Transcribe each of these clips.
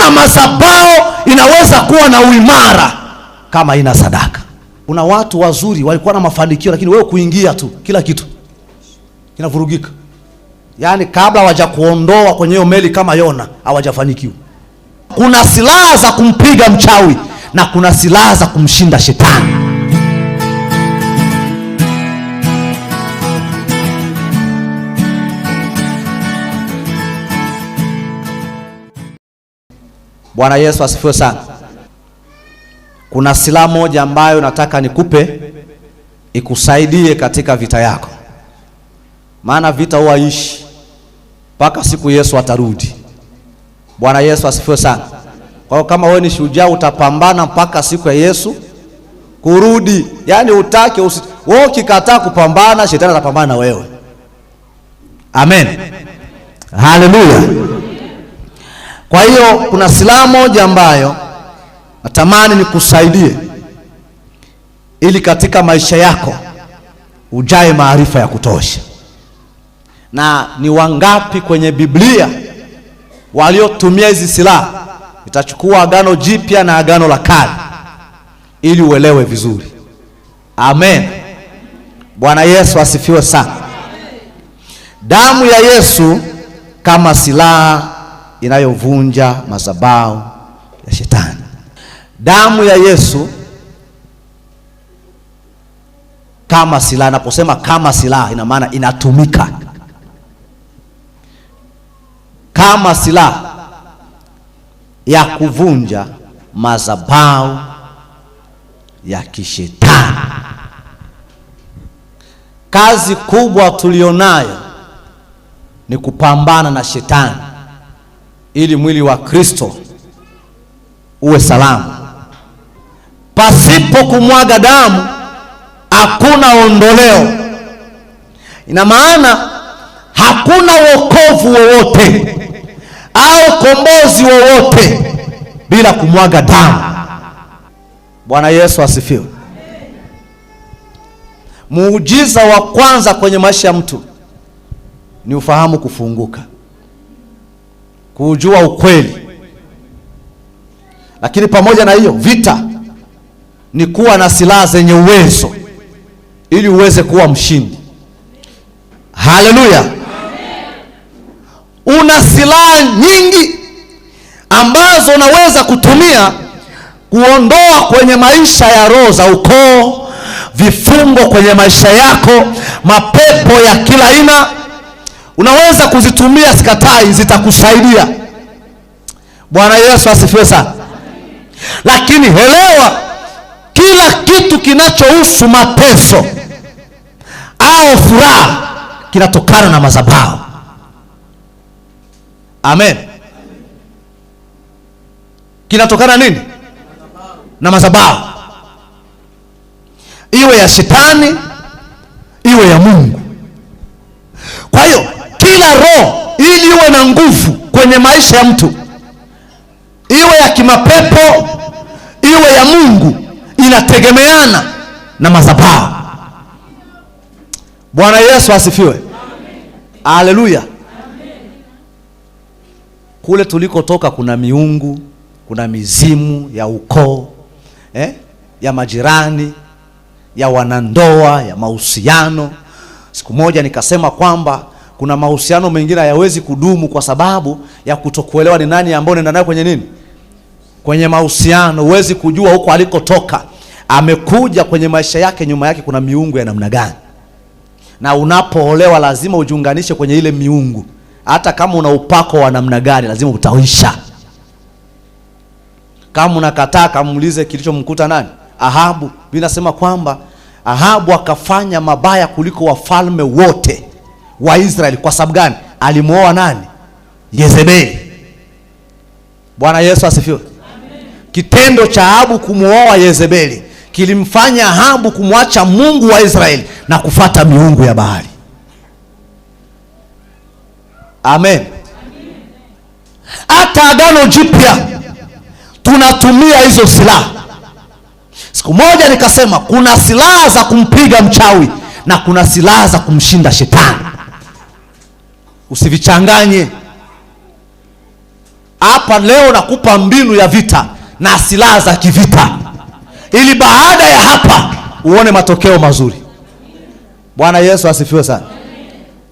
Hakuna madhabahu inaweza kuwa na uimara kama ina sadaka. Kuna watu wazuri walikuwa na mafanikio, lakini wewe kuingia tu kila kitu kinavurugika. Yaani kabla hawajakuondoa kwenye hiyo meli kama Yona hawajafanikiwa. Kuna silaha za kumpiga mchawi na kuna silaha za kumshinda shetani. Bwana Yesu asifiwe sana. Kuna silaha moja ambayo nataka nikupe ikusaidie katika vita yako. Maana vita huwa ishi mpaka siku Yesu atarudi. Bwana Yesu asifiwe sana. Kwa hiyo kama wewe ni shujaa utapambana mpaka siku ya Yesu kurudi. Yaani utake wewe ukikataa kupambana, shetani atapambana na wewe. Amen. Haleluya. Kwa hiyo kuna silaha moja ambayo natamani nikusaidie ili katika maisha yako ujae maarifa ya kutosha. Na ni wangapi kwenye Biblia waliotumia hizi silaha? Nitachukua Agano Jipya na Agano la Kale ili uelewe vizuri. Amen. Bwana Yesu asifiwe sana. Damu ya Yesu kama silaha inayovunja madhabahu ya shetani. Damu ya Yesu kama silaha. Naposema kama silaha, ina maana inatumika kama silaha ya kuvunja madhabahu ya kishetani. Kazi kubwa tulionayo ni kupambana na shetani ili mwili wa Kristo uwe salama. Pasipo kumwaga damu hakuna ondoleo. Ina maana hakuna wokovu wowote au kombozi wowote bila kumwaga damu. Bwana Yesu asifiwe. Muujiza wa kwanza kwenye maisha ya mtu ni ufahamu kufunguka, kujua ukweli. Lakini pamoja na hiyo, vita ni kuwa na silaha zenye uwezo ili uweze kuwa mshindi. Haleluya. Una silaha nyingi ambazo unaweza kutumia kuondoa kwenye maisha ya roho za ukoo, vifungo kwenye maisha yako, mapepo ya kila aina. Unaweza kuzitumia, sikatai, zitakusaidia. Bwana Yesu asifiwe sana. Lakini elewa, kila kitu kinachohusu mateso au furaha kinatokana na madhabahu. Amen. Kinatokana nini? Na madhabahu. Iwe ya shetani, iwe ya Mungu. Kwa hiyo kila roho ili iwe na nguvu kwenye maisha ya mtu, iwe ya kimapepo, iwe ya Mungu, inategemeana na madhabahu. Bwana Yesu asifiwe. Haleluya. Kule tulikotoka kuna miungu, kuna mizimu ya ukoo, ya majirani, ya wanandoa, ya mahusiano. Siku moja nikasema kwamba kuna mahusiano mengine hayawezi kudumu kwa sababu ya kutokuelewa ni nani ambaye unaenda naye kwenye nini? Kwenye mahusiano. Huwezi kujua huko alikotoka amekuja kwenye maisha yake, nyuma yake kuna miungu ya namna gani. Na unapoolewa lazima ujiunganishe kwenye ile miungu. Hata kama una upako wa namna gani lazima utaisha. Kama unakataa, kamuulize kilichomkuta nani? Ahabu. Biblia inasema kwamba Ahabu akafanya mabaya kuliko wafalme wote wa Israeli. Kwa sababu gani? Alimuoa nani? Yezebeli. Bwana Yesu asifiwe. Kitendo cha Ahabu kumuoa Yezebeli kilimfanya Ahabu kumwacha Mungu wa Israeli na kufata miungu ya Baali. Amen. Hata Agano Jipya tunatumia hizo silaha. Siku moja nikasema kuna silaha za kumpiga mchawi na kuna silaha za kumshinda shetani. Usivichanganye. hapa leo nakupa mbinu ya vita na silaha za kivita, ili baada ya hapa uone matokeo mazuri. Bwana Yesu asifiwe sana.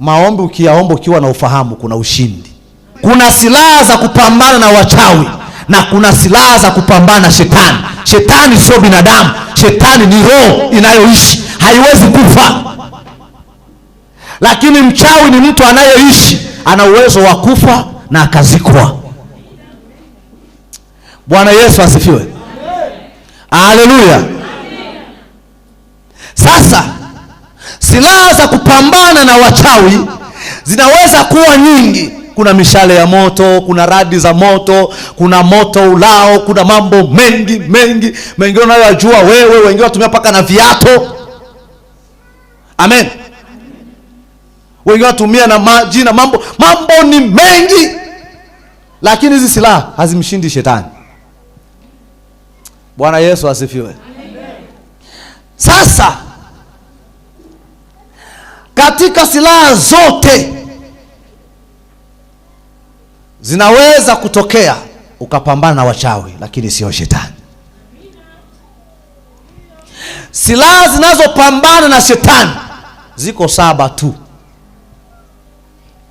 Maombi ukiyaomba ukiwa na ufahamu, kuna ushindi. Kuna silaha za kupambana na wachawi na kuna silaha za kupambana na shetani. Shetani sio binadamu, shetani ni roho inayoishi, haiwezi kufa. Lakini mchawi ni mtu anayeishi, ana uwezo wa kufa na akazikwa. Bwana Yesu asifiwe. Haleluya. Sasa silaha za kupambana na wachawi zinaweza kuwa nyingi. Kuna mishale ya moto, kuna radi za moto, kuna moto ulao, kuna mambo mengi mengi. Mengine unayojua wewe, wengine watumia paka na viato. Amen. Wengine watumia na maji na mambo ni mengi. Lakini hizi silaha hazimshindi shetani. Bwana Yesu asifiwe. Sasa katika silaha zote zinaweza kutokea ukapambana na wachawi, lakini sio shetani. Silaha zinazopambana na shetani ziko 7 tu.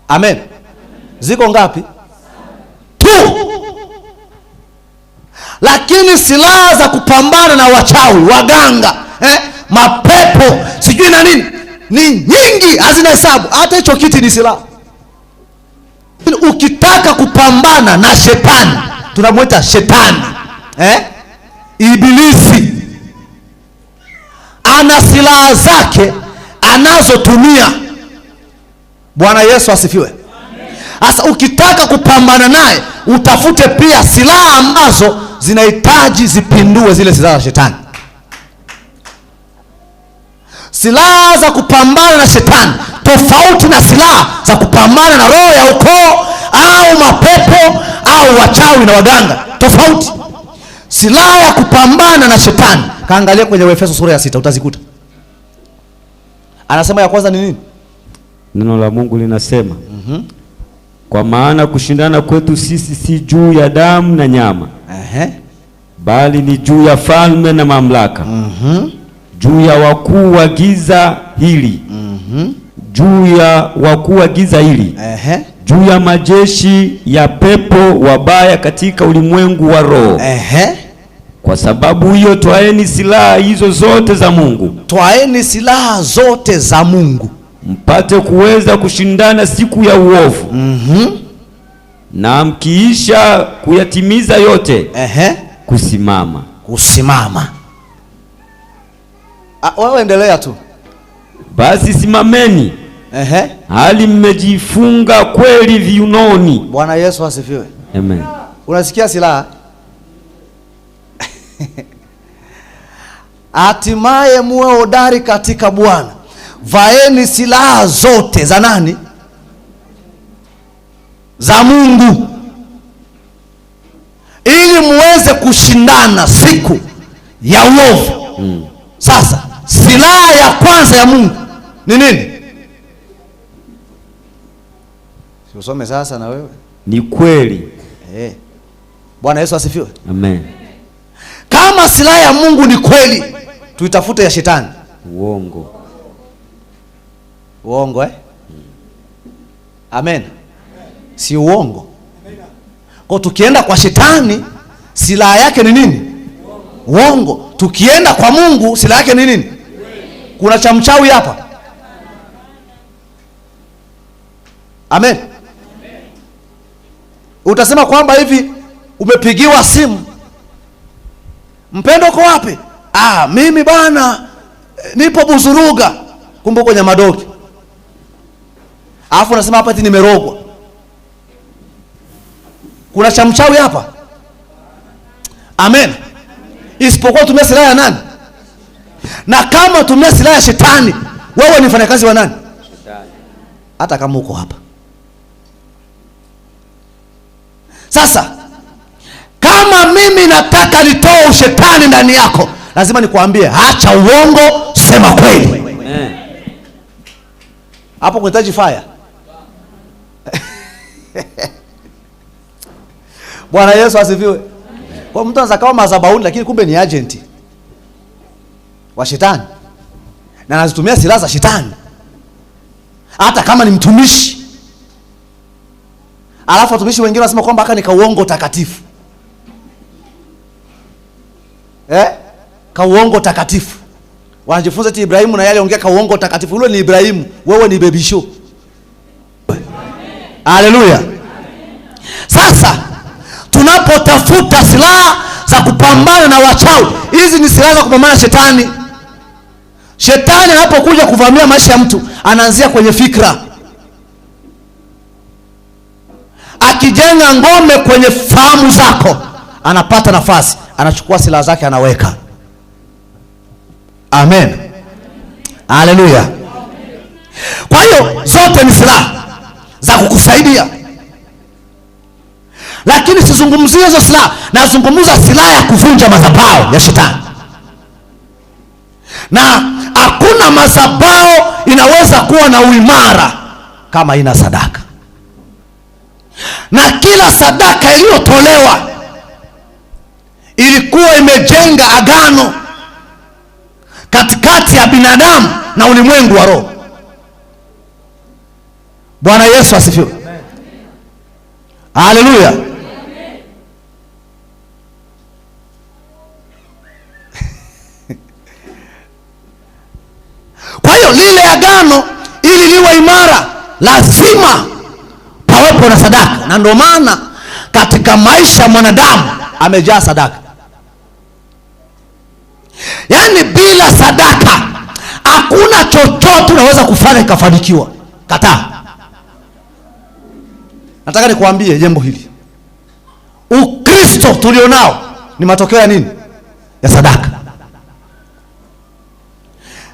Amen. Ziko ngapi? Tu. Lakini silaha za kupambana na wachawi, waganga, mapepo, sijui na nini, ni nyingi, hazina hesabu. Hata hicho kiti ni silaha. Ukitaka kupambana na shetani, tunamwita shetani, Ibilisi, ana silaha zake anazotumia. Bwana Yesu asifiwe. Sasa ukitaka kupambana naye, utafute pia silaha ambazo zinahitaji zipindue zile silaha za shetani. Silaha za kupambana na shetani tofauti na silaha za kupambana na roho ya ukoo au mapepo au wachawi na waganga, tofauti. Silaha ya kupambana na shetani, kaangalia kwenye Efeso sura ya 6 utazikuta. Anasema ya kwanza ni nini? Neno la Mungu linasema, kwa maana kushindana kwetu sisi si juu ya damu na nyama, bali ni juu ya falme na mamlaka, juu ya wakuu wa giza hili, juu ya wakuu wa giza hili, juu ya majeshi ya pepo wabaya katika ulimwengu wa roho. Kwa sababu hiyo twaeni silaha hizo zote za Mungu. Twaeni silaha zote za Mungu, mpate kuweza kushindana siku ya uovu. Na mkiisha kuyatimiza yote, kusimama. Wewe endelea tu. Basi simameni, hali mmejifunga kweli viunoni. Bwana Yesu asifiwe. Amen. Unasikia silaha? Hatimaye muwe hodari katika Bwana. Vaeni silaha zote za nani? Za Mungu, ili muweze kushindana siku ya uovu. Sasa silaha ya kwanza ya Mungu ni nini? Si usome sasa na wewe. Ni kweli. Bwana Yesu asifiwe. Amen. Kama silaha ya Mungu ni kweli, tuitafute ya shetani uongo. Uongo Amen. Si uongo. Kwa tukienda kwa shetani, silaha yake ni nini? Uongo. Tukienda kwa Mungu, silaha yake ni nini? Kuna cha mchawi hapa? Amen. Utasema kwamba hivi umepigiwa simu, mpendo uko wapi? Mimi bana nipo Buzuruga, kumbe uko Nyamadoki. Alafu unasema hapa eti nimerogwa. Kuna cha mchawi hapa? Amen. Isipokuwa tumia silaha ya nani? Na kama tumia silaha ya shetani, wewe ni mfanyakazi wa nani? Shetani. Hata kama uko hapa. Sasa kama mimi nataka nitoe ushetani ndani yako, lazima nikwambie acha uongo, sema kweli. Hapo kunahitaji fire. Bwana Yesu asifiwe. Kwa mtu anaweza kawa madhabahuni lakini kumbe ni agent wa shetani na anazitumia silaha za shetani, hata kama ni mtumishi. Alafu watumishi wengine wanasema kwamba haka ni kauongo takatifu. Kauongo takatifu. Wanajifunza eti Ibrahimu na yale ongea kauongo takatifu. Ule ni Ibrahimu, wewe ni baby show. Haleluya. Sasa tunapotafuta silaha za kupambana na wachawi, hizi ni silaha za kupambana na shetani. Shetani anapokuja kuvamia maisha ya mtu, anaanzia kwenye fikra. Akijenga ngome kwenye fahamu zako, anapata nafasi, anachukua silaha zake anaweka. Amen. Haleluya. Kwa hiyo zote ni silaha za kukusaidia. Lakini sizungumzie hizo silaha, nazungumza silaha ya kuvunja madhabahu ya shetani. Na hakuna madhabahu inaweza kuwa na uimara kama ina sadaka. Na kila sadaka iliyotolewa ilikuwa imejenga agano katikati ya binadamu na ulimwengu wa roho. Bwana Yesu asifiwe. Haleluya. Kwa hiyo lile agano ili liwe imara lazima pawepo na sadaka. Na ndio maana katika maisha mwanadamu amejaa sadaka. Yaani bila sadaka hakuna chochote unaweza kufanya kikafanikiwa. Kataa. Nataka nikuambie jambo hili. Ukristo tulionao ni matokeo ya nini? Ya sadaka.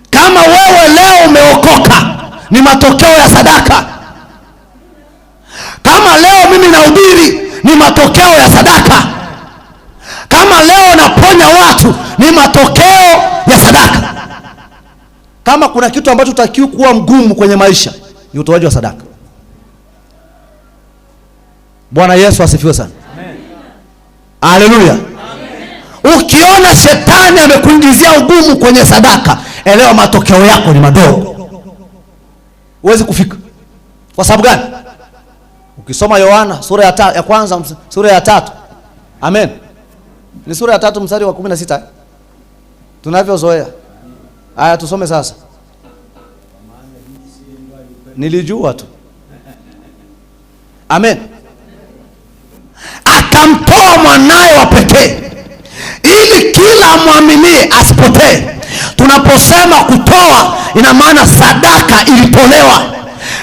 Kama wewe leo umeokoka ni matokeo ya sadaka. Kama leo mimi nahubiri ni matokeo ya sadaka. Kama leo naponya watu ni matokeo ya sadaka. Kama kuna kitu ambacho utakiwa kuwa mgumu kwenye maisha ni utoaji wa sadaka. Bwana Yesu asifiwe sana. Amen. Haleluya. Amen. Ukiona shetani amekuingizia ugumu kwenye sadaka, elewa matokeo yako ni madogo. Huwezi kufika. Kwa sababu gani? Ukisoma Yohana sura ya kwanza sura ya 3. Amen. Ni sura ya 3 mstari wa 16. Tunavyozoea. Haya tusome sasa. Nilijua tu. Amen. Akamtoa mwanae wa pekee ili kila muaminie asipotee. Tunaposema kutoa, ina maana sadaka ilitolewa.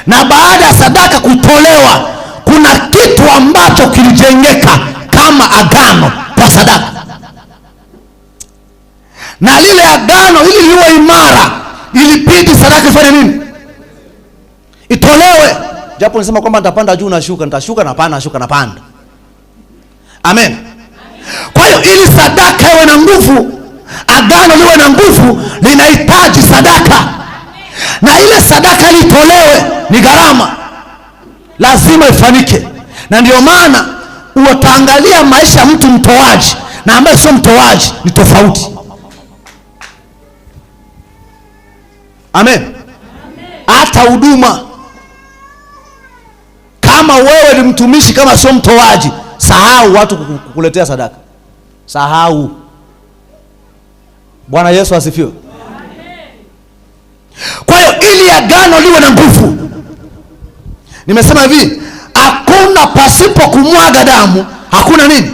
Na baada ya sadaka kutolewa, kuna kitu ambacho kilijengeka kama agano kwa sadaka. Na lile agano ili liwe imara, ilibidi sadaka ifanye nini? Itolewe. Japo nisema kwamba nitapanda juu na shuka, nitashuka na panda, shuka na panda. Amen. Kwa hiyo ili sadaka iwe na nguvu, agano liwe na nguvu, linahitaji sadaka. Na ile sadaka ilitolewe ni gharama. Lazima ifanyike. Na ndio maana utaangalia maisha ya mtu mtoaji na ambaye sio mtoaji ni tofauti. Amen. Hata huduma, kama wewe ni mtumishi, kama sio mtoaji, sahau watu kukuletea sadaka. Sahau. Bwana Yesu asifiwe. Kwa hiyo ili agano liwe na nguvu, nimesema hivi, hakuna pasipo kumwaga damu, hakuna nini?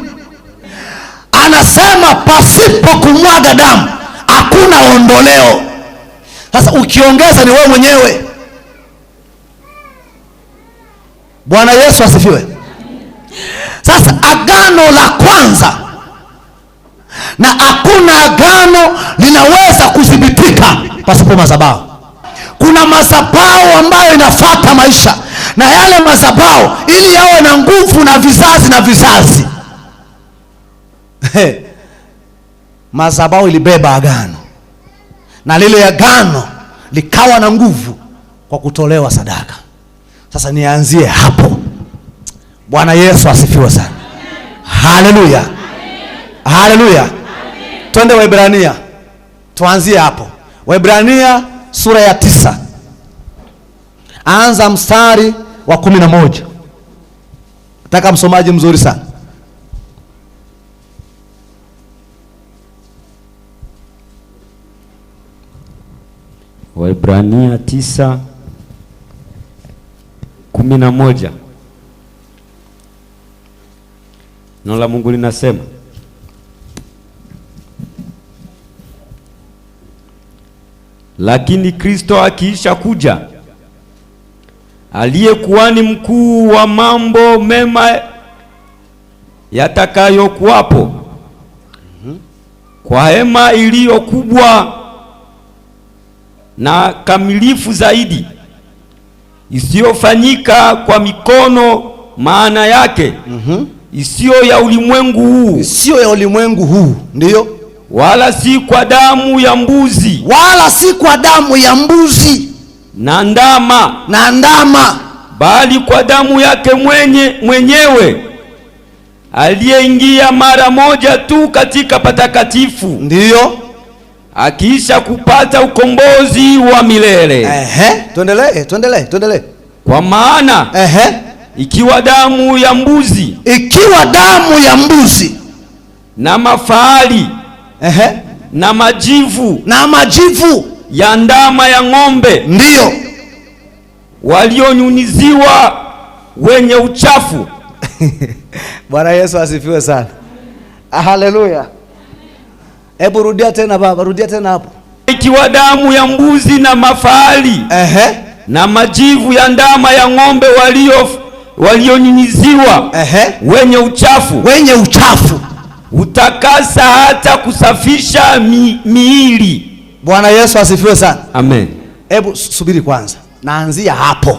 Anasema pasipo kumwaga damu hakuna ondoleo. Sasa ukiongeza ni wewe mwenyewe. Bwana Yesu asifiwe. Sasa agano la kwanza, na hakuna agano linaweza kudhibitika pasipo madhabahu. Kuna madhabahu ambayo inafuata maisha, na yale madhabahu ili yawe na nguvu na vizazi na vizazi. Madhabahu ilibeba agano, na lile agano likawa na nguvu kwa kutolewa sadaka. Sasa nianzie hapo. Bwana Yesu asifiwe sana. Haleluya, haleluya. Twende Waebrania, tuanzie hapo. Waebrania sura ya 9, anza mstari wa 11. Nataka msomaji mzuri sana. Waebrania 9:11. Neno la Mungu linasema, lakini Kristo akiisha kuja, aliye kuhani mkuu wa mambo mema yatakayokuwapo, kwa hema iliyo kubwa na kamilifu zaidi, isiyofanyika kwa mikono, maana yake isiyo ya ulimwengu huu, isiyo ya ulimwengu huu, ndiyo, wala si kwa damu ya mbuzi, wala si kwa damu ya mbuzi na ndama, bali kwa damu yake mwenyewe aliyeingia mara moja tu katika patakatifu, ndiyo, akiisha kupata ukombozi wa milele. Tuendelee. Kwa maana ikiwa damu ya mbuzi na mafahali na majivu ya ndama ya ng'ombe, ndiyo, walionyunyiziwa wenye uchafu. Bwana Yesu asifiwe sana. Haleluya. Hebu rudia tena baba, rudia tena hapo. Ikiwa damu ya mbuzi na mafahali na majivu ya ndama ya ng'ombe walionyunyiziwa wenye uchafu, utakasa hata kusafisha miili. Bwana Yesu asifiwe sana. Amen. Hebu subiri kwanza, naanzia hapo.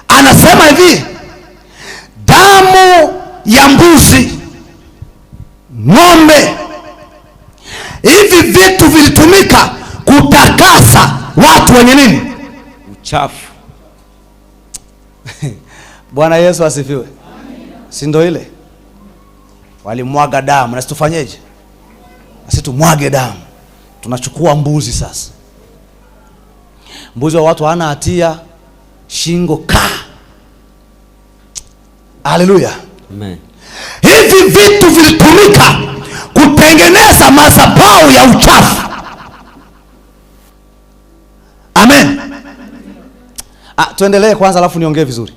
Anasema hivi, damu ya mbuzi, ng'ombe, hivi vitu vilitumika kutakasa watu wenye nini? Uchafu. Bwana Yesu asifiwe. Si ndio ile walimwaga damu, na situfanyeje? Nasi tumwage damu. Tunachukua mbuzi sasa, mbuzi wa watu hana hatia, shingo Haleluya. Amen. Hivi vitu vilitumika kutengeneza madhabahu ya uchafu. Amen. Tuendelee kwanza alafu niongee vizuri.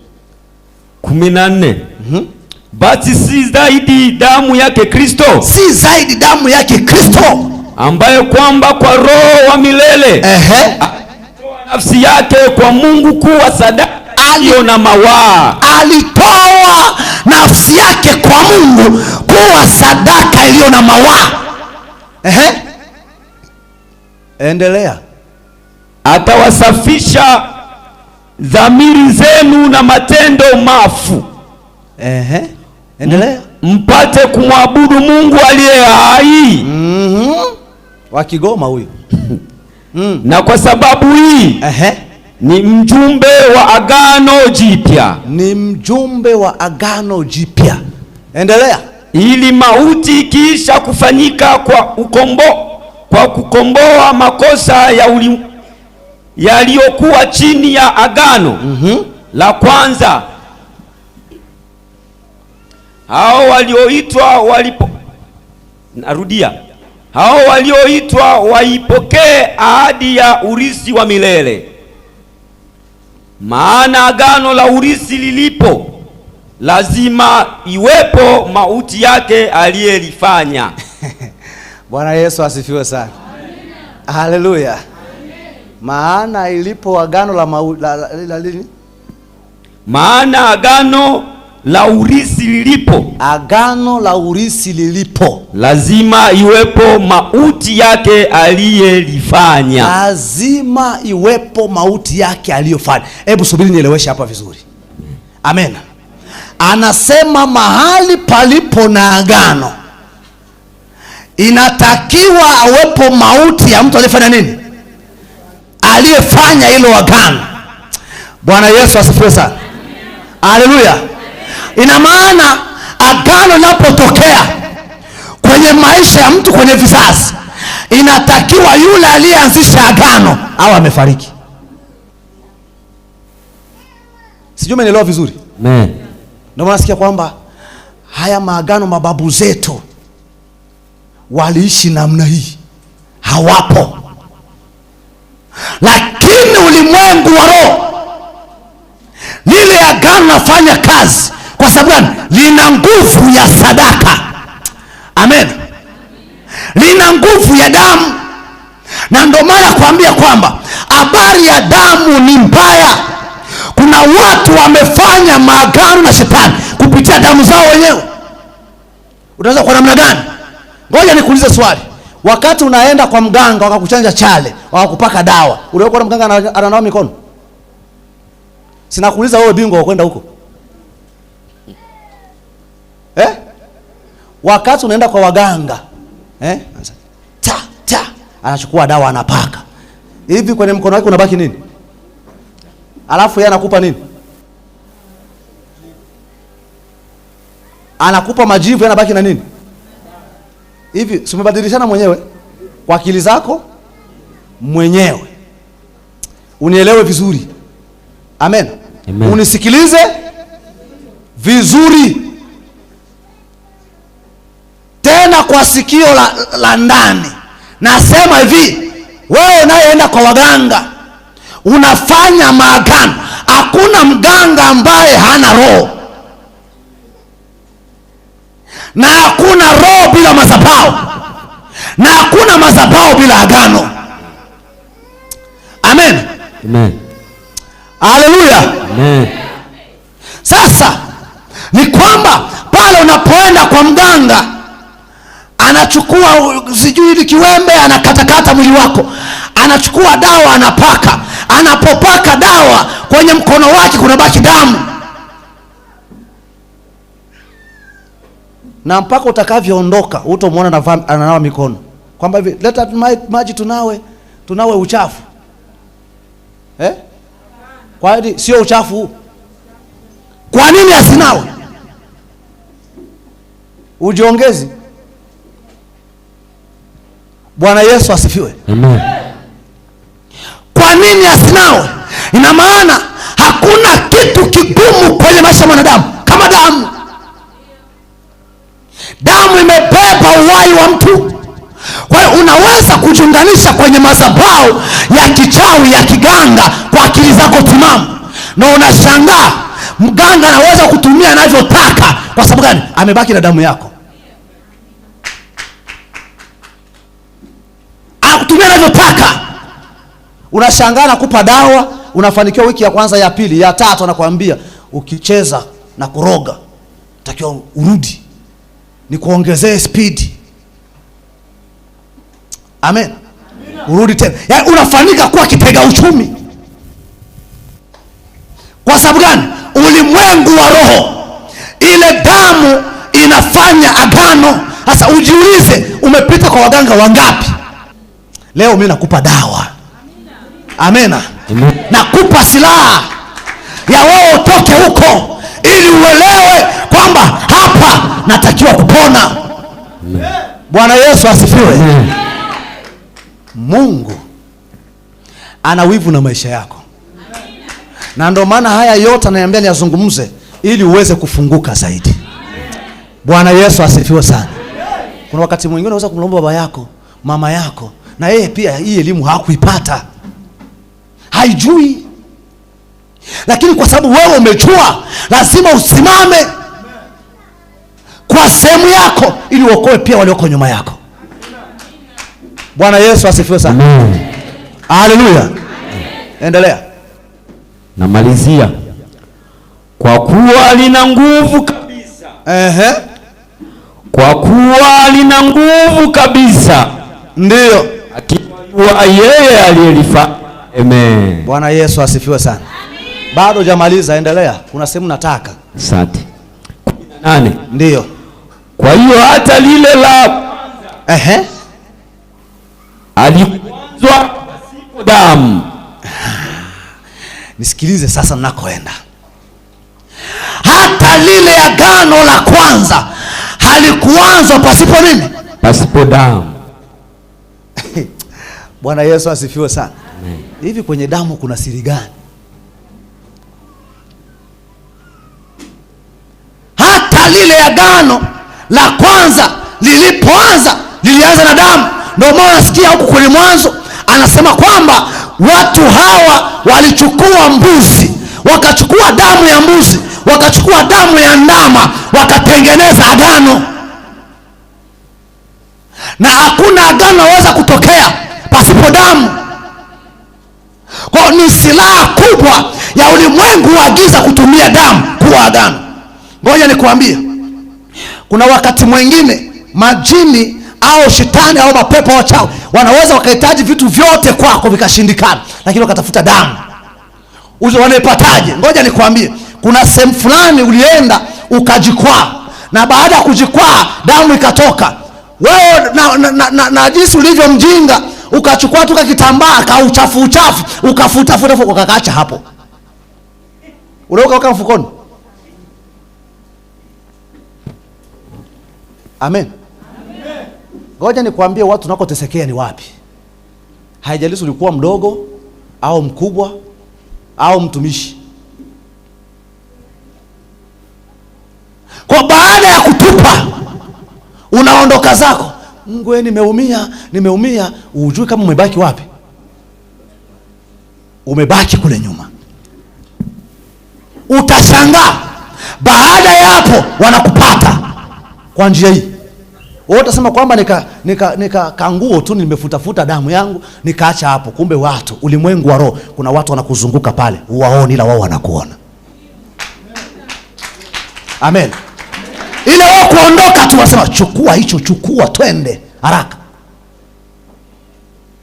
14. Basi si zaidi damu yake Kristo, ambaye kwamba kwa Roho wa milele alitoa nafsi yake kwa Mungu kuwa sadaka iliyo na mawaa. Alitoa nafsi yake kwa Mungu kuwa sadaka iliyo na mawaa. Endelea. Atawasafisha dhamiri zenu na matendo mafu. Endelea. Mpate kumwabudu Mungu aliye hai. Wa Kigoma huyo. Na kwa sababu hii ni mjumbe wa agano jipya. Endelea. Ili mauti ikiisha kufanyika kwa kukomboa makosa yaliyokuwa chini ya agano la kwanza, hao walioitwa waipokee ahadi ya urithi wa milele. Maana agano la urithi lilipo, lazima iwepo mauti yake aliyelifanya. Bwana Yesu asifiwe sana. Haleluya. Maana ilipo agano la lini? Maana agano la urithi lilipo, lazima iwepo mauti yake aliyelifanya. Hebu subiri nieleweshe hapa vizuri. Amen. Anasema mahali palipo na agano inatakiwa awepo mauti ya mtu aliyefanya nini? Aliyefanya hilo agano. Bwana Yesu asifiwe sana. Haleluya. Ina maana agano linapotokea kwenye maisha ya mtu, kwenye vizazi, inatakiwa yule aliyeanzisha agano au amefariki. Sijui umenielewa vizuri? Amen. Ndio maana nasikia kwamba haya maagano mababu zetu waliishi namna hii, hawapo. Lakini ulimwengu wa roho, lile agano nafanya kazi. Kwa sababu gani? Lina nguvu ya sadaka. Amen. Lina nguvu ya damu. Na ndio maana kuambia kwamba habari ya damu ni mbaya. Kuna watu wamefanya maagano na shetani kupitia damu zao wenyewe. Unaweza kwa namna gani? Ngoja nikuulize swali. Wakati unaenda kwa mganga wakakuchanja chale, wakakupaka dawa, uliona mganga ananawa mikono? Sina kuuliza wewe bingwa kwenda huko. Wakati unaenda kwa waganga, anachukua dawa anapaka. Hivi kwenye mkono wake unabaki nini? Alafu yeye anakupa nini? Anakupa majivu, yanabaki na nini? Hivi umebadilishana mwenyewe kwa akili zako mwenyewe. Unielewe vizuri. Amen. Amen. Unisikilize vizuri tena kwa sikio la ndani. Nasema hivi, wewe unayeenda kwa waganga unafanya maagano. Hakuna mganga ambaye hana roho, na hakuna roho bila madhabahu, na hakuna madhabahu bila agano. Amen. Amen. Haleluya. Amen. Sasa ni kwamba pale unapoenda kwa mganga, anachukua sijui ile kiwembe, anakatakata mwili wako, anachukua dawa anapaka. Anapopaka dawa kwenye mkono wake kunabaki damu, na mpaka utakavyoondoka utamwona ananawa mikono, kwamba hivi leta maji tunawe uchafu. Kwa hiyo sio uchafu huu. Kwa nini asinawe? Ujiongezi. Bwana Yesu asifiwe. Amen. Kwa nini asinawe? Ina maana hakuna kitu kigumu kwenye maisha ya mwanadamu kama damu. Damu imebeba uhai wa mtu. Kwa hiyo unaweza kujiunganisha kwenye madhabahu ya kichawi, ya kiganga kwa akili zako timamu, na unashangaa mganga anaweza kutumia anavyotaka. Kwa sababu gani? Amebaki na damu yako. Anakutumia anavyotaka. Unashangaa anakupa dawa, unafanikiwa wiki ya kwanza, ya pili, ya tatu anakuambia ukicheza na kuroga takiwa urudi, ni kuongezee speed. Amen. Urudi tena. Yaani unafanyika kuwa kitega uchumi. Kwa sababu gani? Ulimwengu wa roho, ile damu inafanya agano. Sasa ujiulize, umepita kwa waganga wangapi? Leo mimi nakupa dawa. Amena. Nakupa silaha ya wewe utoke huko, ili uelewe kwamba hapa natakiwa kupona. Bwana Yesu asifiwe. Mungu ana wivu na maisha yako, na ndio maana haya yote ananiambia niyazungumze ili uweze kufunguka zaidi. Bwana Yesu asifiwe sana. Kuna wakati mwingine unaweza kumlomba baba yako, mama yako, na yeye pia hii elimu hakuipata, haijui, lakini kwa sababu wewe umejua, lazima usimame kwa sehemu yako ili uokoe pia walioko nyuma yako. Bwana Yesu asifiwe sana. Haleluya. Endelea. Namalizia. Kwa kuwa lina nguvu kabisa. Kwa kuwa lina nguvu kabisa. Ndiyo. Akiwa yeye aliyelifanya. Amen. Bwana Yesu asifiwe sana. Bado hujamaliza, endelea. Kuna sehemu nataka. Asante. 8. Ndiyo. Kwa hiyo hata lile la alikwanzwa pasipo damu. Nisikilize sasa ninakoenda. hata lile agano la kwanza halikuanzwa pasipo nini? Pasipo damu. Bwana Yesu asifiwe sana. Amen. Hivi kwenye damu kuna siri gani? Hata lile agano la kwanza lilipoanza lilianza na damu. Ndio maana nasikia huku kwenye Mwanzo anasema kwamba watu hawa walichukua mbuzi, wakachukua damu ya mbuzi, wakachukua damu ya ndama, wakatengeneza agano. Na hakuna agano laweza kutokea pasipo damu. Kwa ni silaha kubwa ya ulimwengu wa giza kutumia damu kuwa agano. Ngoja nikwambie, kuna wakati mwingine majini au shetani au mapepo wachawi wanaweza wakahitaji vitu vyote kwako vikashindikana, lakini wakatafuta damu. Wanaipataje? Ngoja nikwambie, kuna sehemu fulani ulienda ukajikwaa, na baada ya kujikwaa damu ikatoka. Wewe na jinsi ulivyo mjinga, ukachukua tu kitambaa ka uchafu ukafuta ukakaacha hapo, unaweka mfukoni. Amen. Ngoja nikwambie, watu tunakotesekea ni wapi. Haijalishi ulikuwa mdogo au mkubwa au mtumishi. Kwa baada ya kutupa unaondoka zako, Mungu nimeumia, ujui kama umebaki wapi? Umebaki kule nyuma. Utashangaa baada ya hapo wanakupata kwa njia hii. Wewe utasema kwamba nika kanguo tu nimefutafuta damu yangu nikaacha hapo. Kumbe watu, ulimwengu wa roho, kuna watu wanakuzunguka pale, huwaoni ila wao wanakuona. Amen. Ile wao kuondoka tu wasema chukua hicho, chukua twende haraka.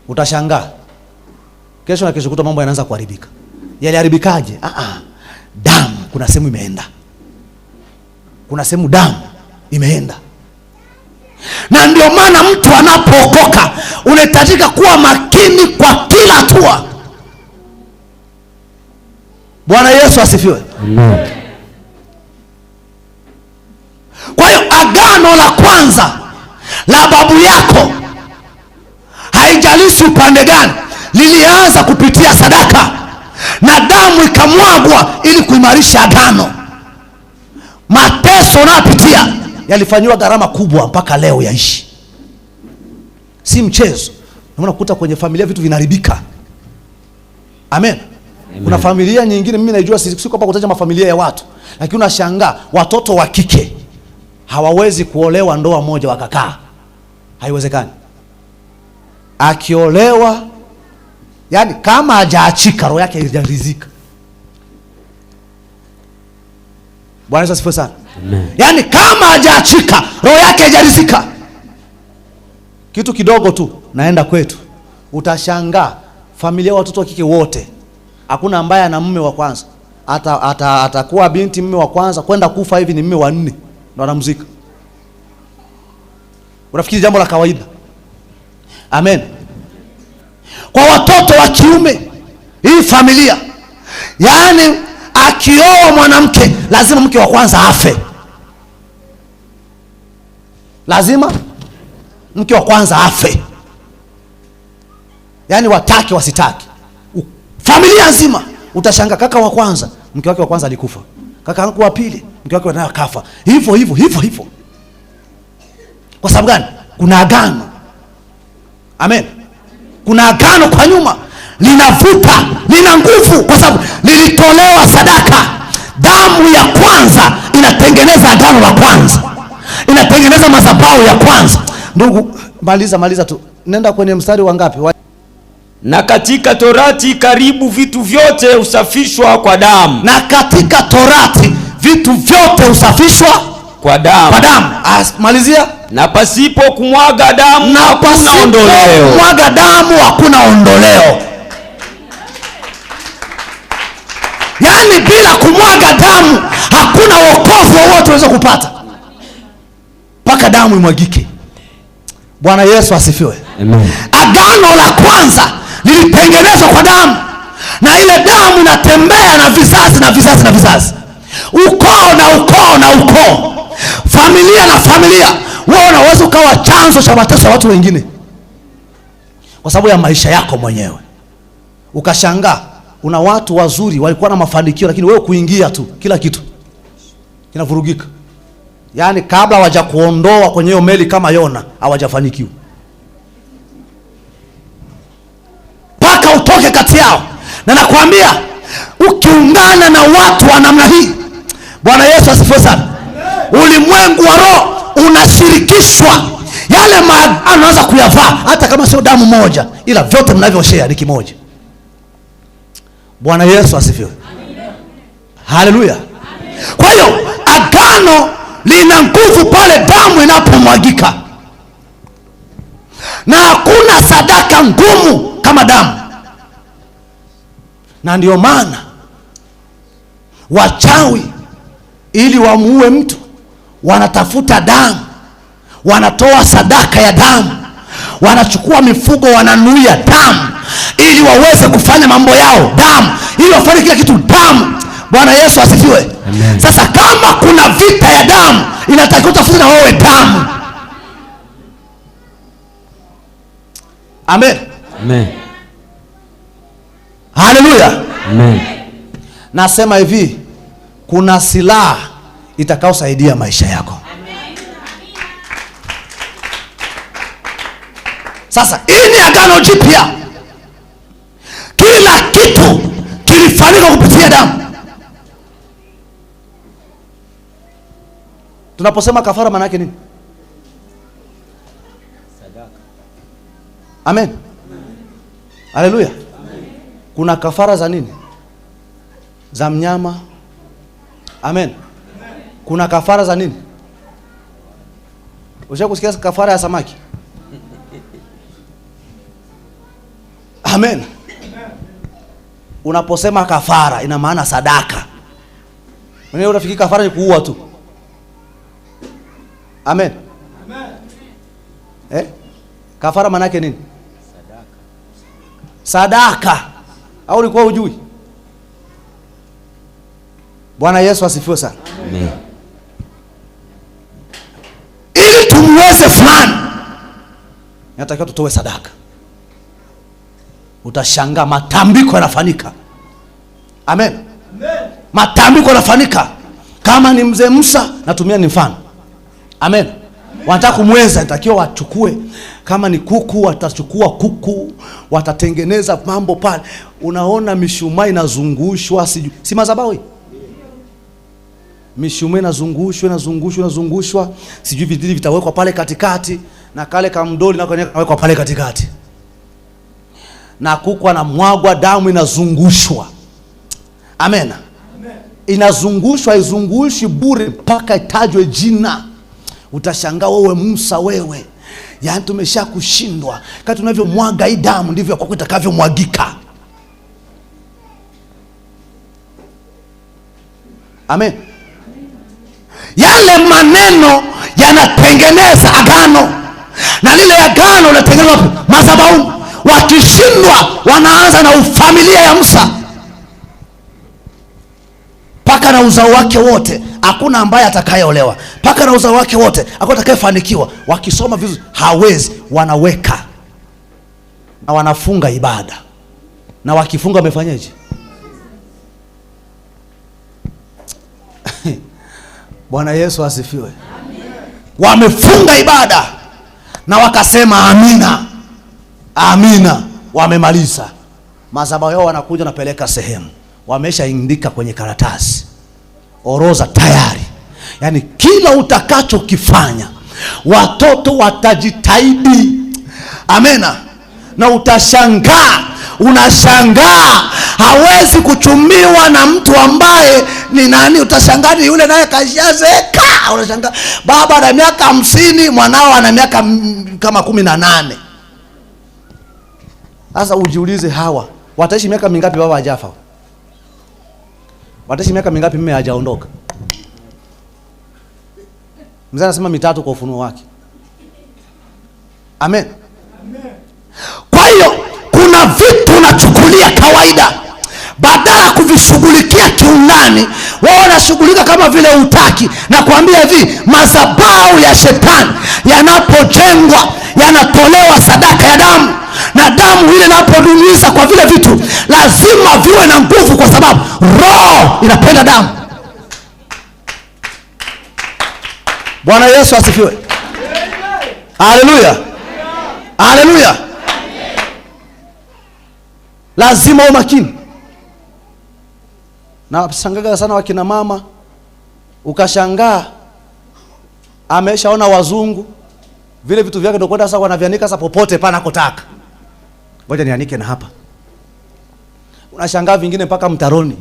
Utashangaa kesho na kesho kuta mambo yanaanza kuharibika. Yaliharibikaje? Damu kuna sehemu imeenda. Kuna sehemu damu imeenda. Na ndio maana mtu anapookoka unahitajika kuwa makini kwa kila hatua. Bwana Yesu asifiwe. Amen. Kwa hiyo agano la kwanza la babu yako, haijalishi upande gani, lilianza kupitia sadaka na damu ikamwagwa ili kuimarisha agano. Mateso unayopitia yalifanywa gharama kubwa mpaka leo yaishi. Si mchezo. Unaona kukuta kwenye familia vitu vinaribika. Amen. Amen. Kuna familia nyingine mimi naijua, siko hapa kutaja mafamilia ya watu, lakini unashangaa watoto wa kike hawawezi kuolewa ndoa moja wakakaa. Haiwezekani. Akiolewa, yani kama hajaachika roho yake haijaridhika. Bwana Yesu asifiwe sana. Amen. Yani kama hajaachika roho yake haijaridhika, kitu kidogo tu naenda kwetu, utashangaa familia watoto wa kike wote, hakuna ambaye ana mume wa kwanza. Atakuwa binti mume wa kwanza, kwenda kufa hivi ni mume wa 4 ndo anamzika. Unafikiri jambo la kawaida? Amen. Kwa watoto wa kiume, hii familia, yani akioa mwanamke lazima mke wa kwanza afe. Lazima mke wa kwanza afe. Yani wataki wasitaki, familia nzima utashangaa kaka wa kwanza mke wake wa kwanza alikufa, kaka yangu wa pili mke wake naye akafa, hivyo. Kwa sababu gani? Kuna agano. Amen. Kuna agano kwa nyuma, linavuta, lina nguvu, kwa sababu lilitolewa sadaka. Damu ya kwanza inatengeneza agano la kwanza, inatengeneza madhabahu ya kwanza. Ndugu, maliza tu. Nenda kwenye mstari wa ngapi? Na katika Torati karibu vitu vyote usafishwa kwa damu. Na katika Torati vitu vyote usafishwa kwa damu. Kwa damu. Malizia. Na pasipo kumwaga damu hakuna ondoleo. Kumwaga damu hakuna ondoleo. Yaani bila kumwaga damu hakuna wokovu wowote unaweza kupata, mpaka damu imwagike. Bwana Yesu asifiwe. Amen. Agano la kwanza lilitengenezwa kwa damu, na ile damu inatembea na vizazi na vizazi na vizazi. ukoo na ukoo na ukoo, familia na familia. Wewe unaweza ukawa chanzo cha mateso ya watu wengine kwa sababu ya maisha yako mwenyewe. Ukashangaa una watu wazuri walikuwa na mafanikio, lakini wewe kuingia tu kila kitu kinavurugika. Yaani kabla hawaja kuondoa kwenye hiyo meli kama Yona hawajafanikiwa, mpaka utoke kati yao. Na nakwambia ukiungana na watu wa namna hii, Bwana Yesu asifiwe sana, ulimwengu wa roho unashirikishwa. Yale maagano anaanza kuyavaa, hata kama sio damu moja, ila vyote mnavyoshare ni kimoja. Bwana Yesu asifiwe. Haleluya. Kwa hiyo agano lina nguvu pale damu inapomwagika, na hakuna sadaka ngumu kama damu. Na ndio maana wachawi ili wamuue mtu wanatafuta damu, wanatoa sadaka ya damu, wanachukua mifugo wananuia damu ili waweze kufanya mambo yao damu, ili wafanye kila kitu damu. Bwana Yesu asifiwe. Amen. Sasa kama kuna vita ya damu, inatakiwa utafute na wewe damu. Amen. Amen. Haleluya. Amen. Nasema hivi, kuna silaha itakaosaidia maisha yako. Sasa hii ni agano jipya. Kila kitu kilifanyika kupitia damu. Tunaposema kafara maana yake nini? Sadaka. Amen. Haleluya. Kuna kafara za nini? Za mnyama. Amen. Kuna kafara za nini? Ushakusikia kafara ya samaki? Amen. Unaposema kafara ina maana sadaka. Wewe unafikiri kafara ni kuua tu? Amen. Kafara maana yake nini? Sadaka. Au ulikuwa hujui? Bwana Yesu asifiwe sana. Amen. Ili tumweze fulani, inatakiwa tutoe sadaka. Utashangaa matambiko yanafanyika. Amen. Amen. Matambiko yanafanyika. Kama ni mzee Musa, natumia ni mfano. Amen. Wanataka kumweza, inatakiwa wachukue, kama ni kuku watachukua kuku, watatengeneza mambo pale. Unaona mishumaa inazungushwa, si madhabahu hii? Mishumaa inazungushwa, sijui vidili vitawekwa pale katikati, na kale kamdoli na kawekwa pale katikati. Na kuku anamwagwa, damu inazungushwa. Amen. Inazungushwa, izungushi bure mpaka itajwe jina. Utashangaa wewe Musa, wewe, yaani tumesha kushindwa. Kati tunavyomwaga hii damu ndivyo kwako itakavyomwagika. Amen. Yale maneno yanatengeneza agano, na lile agano linatengenezwa madhabahu. Wakishindwa wanaanza na ufamilia ya Musa paka na uzao wake wote, hakuna ambaye atakayeolewa. Paka na uzao wake wote, hakuna atakayefanikiwa. Wakisoma vizuri hawezi, wanaweka na wanafunga ibada. Na wakifunga wamefanyaje? Bwana Yesu asifiwe. Wamefunga ibada na wakasema amina. Amina. Wamemaliza. Madhabahu yao wanakuja napeleka sehemu. Wameshaandika kwenye karatasi orodha tayari. Yaani kila utakachokifanya watoto watajitahidi. Amena. Na utashangaa, unashangaa hawezi kuchumiwa na mtu ambaye ni nani. Utashangaa ni yule naye kashazeka. Unashangaa baba ana miaka 50, mwanao ana miaka kama 18. Sasa ujiulize, hawa wataishi miaka mingapi baba hajafa? Wataishi miaka mingapi mume hajaondoka? Mzee anasema 3 kwa ufunuo wake. Amen. Kwa hiyo kuna vitu unachukulia kawaida, badala ya kuvishughulikia kiundani, wewe unashughulika kama vile utaki. Na kuambia hivi, madhabahu ya shetani yanapojengwa yanatolewa sadaka ya damu, na damu ile inapodumiza kwa vile vitu lazima viwe na nguvu, kwa sababu roho inapenda damu. Bwana Yesu asifiwe. Haleluya, haleluya. Lazima uwe makini. Na shangaga sana wakina mama, ukashangaa ameshaona wazungu vile vitu vyake ndio kwenda sasa wanavianika sasa popote pana kotaka. Ngoja nianike na hapa. Unashangaa vingine mpaka mtaroni.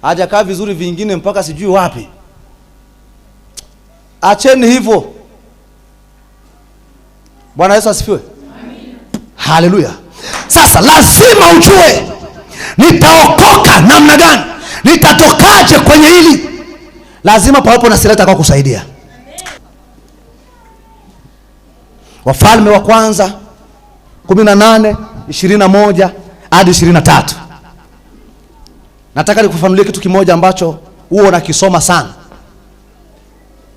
Hajakaa vizuri, vingine mpaka sijui wapi. Acheni hivyo. Bwana Yesu asifiwe. Amen. Haleluya. Sasa lazima ujue nitaokoka namna gani, nitatokaje kwenye hili. Lazima pawepo na silaha itakao kusaidia. Wafalme wa kwanza 18:21 hadi 23. Nataka nikufafanulie kitu kimoja ambacho huo unakisoma sana.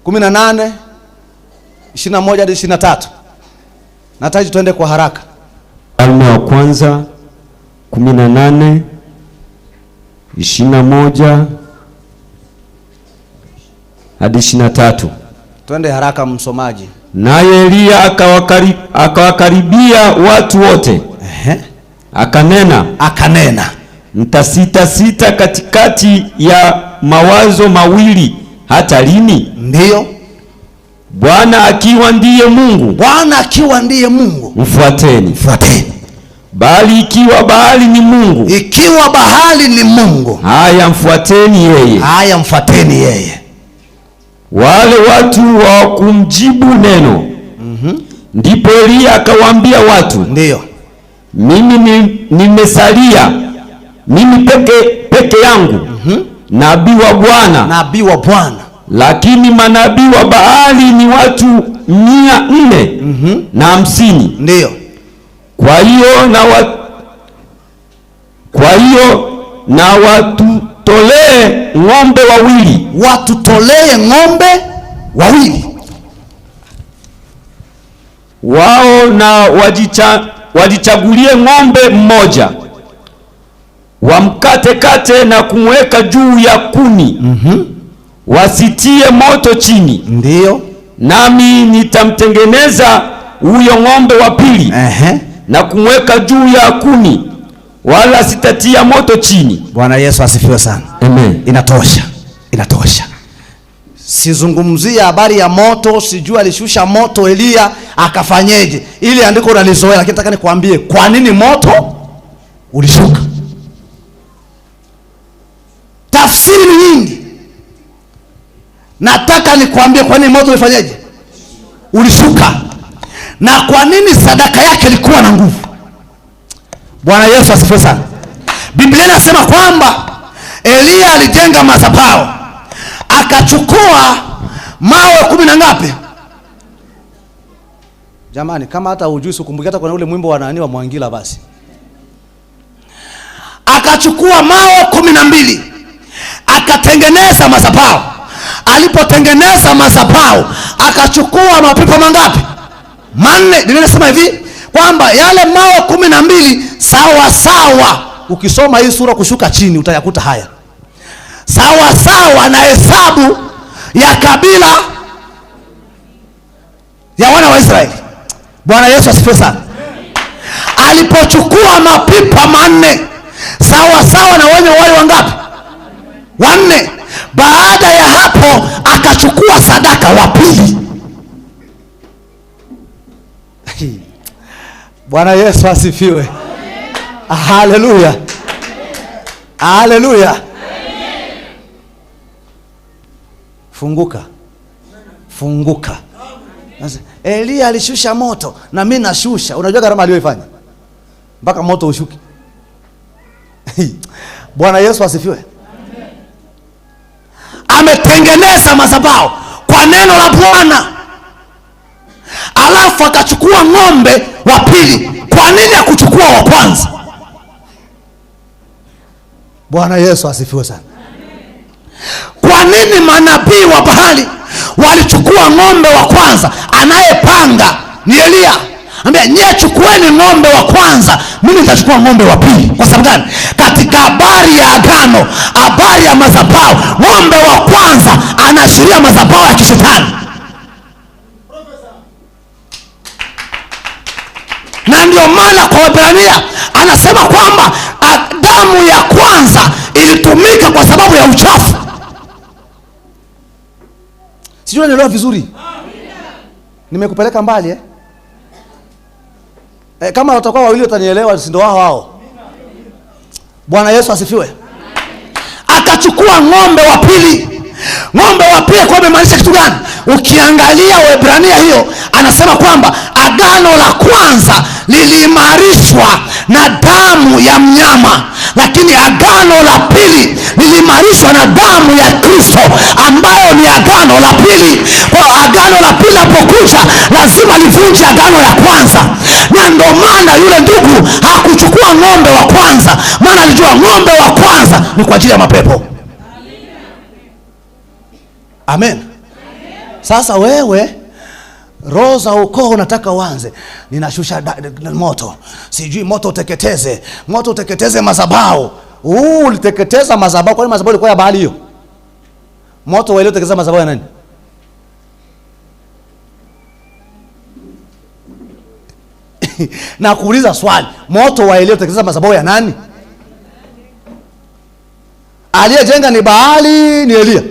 18:21 hadi 23. Nataka tuende kwa haraka. Wafalme wa kwanza 18:21 hadi 23. Twende haraka msomaji. Naye Elia akawakaribia watu wote. Akanena, mtasita katikati ya mawazo mawili hata lini? Ndiyo. Bwana akiwa ndiye Mungu, mfuateni. Bali ikiwa Baali ni Mungu, haya mfuateni yeye. Wale watu hawakumjibu neno. Ndipo Elia akawaambia watu, ndiyo, mimi nimesalia mimi peke yangu, nabii wa Bwana, lakini manabii wa Baali ni watu 450. Ndiyo. Kwa hiyo na watutolee ng'ombe wawili. Wao na wajichagulie ng'ombe mmoja, wamkate na kumweka juu ya kuni. Wasitie moto chini. Ndiyo. Nami nitamtengeneza huyo ng'ombe wa pili, na kumweka juu ya kuni, wala sitatia moto chini. Bwana Yesu asifiwe sana. Amen. Inatosha. Sizungumzia habari ya moto, sijui alishusha moto Elia akafanyeje. Ili andiko unalizoea, lakini nataka nikwambie kwa nini moto ulishuka. Tafsiri ni nyingi. Nataka nikwambie kwa nini moto ulifanyeje? Ulishuka. Na kwa nini sadaka yake ilikuwa na nguvu. Bwana Yesu asifiwe sana. Biblia inasema kwamba Elia alijenga madhabahu, akachukua mawe 10 na ngapi? Jamani, kama hata hujui ukumbuke hata kwa ule mwimbo wa nani wa Mwangila basi. Akachukua mawe 12, akatengeneza madhabahu. Alipotengeneza madhabahu, akachukua mapipa mangapi? 4. Biblia inasema hivi kwamba yale mawe 12 sawa. Ukisoma hii sura kushuka chini utayakuta haya. Sawa na hesabu ya kabila ya wana wa Israeli. Bwana Yesu asifiwe sana. Alipochukua mapipa 4 sawa na wenye wale wangapi? 4. Baada ya hapo akachukua sadaka wa pili. Bwana Yesu asifiwe. Haleluya. Haleluya. Funguka. Elia alishusha moto na mimi nashusha. Unajua gharama aliyoifanya mpaka moto ushuke. Bwana Yesu asifiwe. Ametengeneza madhabahu kwa neno la Bwana, alafu akachukua ng'ombe wa pili. Kwa nini akuchukua wa kwanza? Bwana Yesu asifiwe sana. Kwa nini manabii wa Baali walichukua ng'ombe wa kwanza? Anayepanga ni Elia. Ambia nyie chukueni ng'ombe wa kwanza, mimi nitachukua ng'ombe wa pili. Kwa sababu gani? Katika habari ya agano, habari ya madhabahu, ng'ombe wa kwanza anaashiria madhabahu ya kishetani. Na ndio maana kwa Waebrania anasema kwamba damu ya kwanza ilitumika kwa sababu ya uchafu. Sijui nielewa vizuri. Nimekupeleka mbali kama watakuwa wawili watanielewa, si ndio wao. Bwana Yesu asifiwe. Akachukua ng'ombe wa pili. Ng'ombe wa pili kwa imemaanisha kitu gani? Ukiangalia Waebrania hiyo anasema kwamba agano la kwanza liliimarishwa na damu ya mnyama, lakini agano la pili liliimarishwa na damu ya Kristo ambayo ni agano la pili. Kwa agano la pili linapokuja lazima livunje agano la kwanza. Na ndio maana yule ndugu hakuchukua ng'ombe wa kwanza, maana alijua ng'ombe wa kwanza ni kwa ajili ya mapepo. Amen. Sasa wewe roho za ukoo unataka uanze, ninashusha moto, sijui moto uteketeze madhabahu. Uliteketeza madhabahu. Kwa nini madhabahu ilikuwa ya Baali hiyo? Moto wale uteketeza madhabahu ya nani? Na kuuliza swali, moto wa Elia uteketeza madhabahu ya nani? Aliyejenga ni Baali, ni Elia.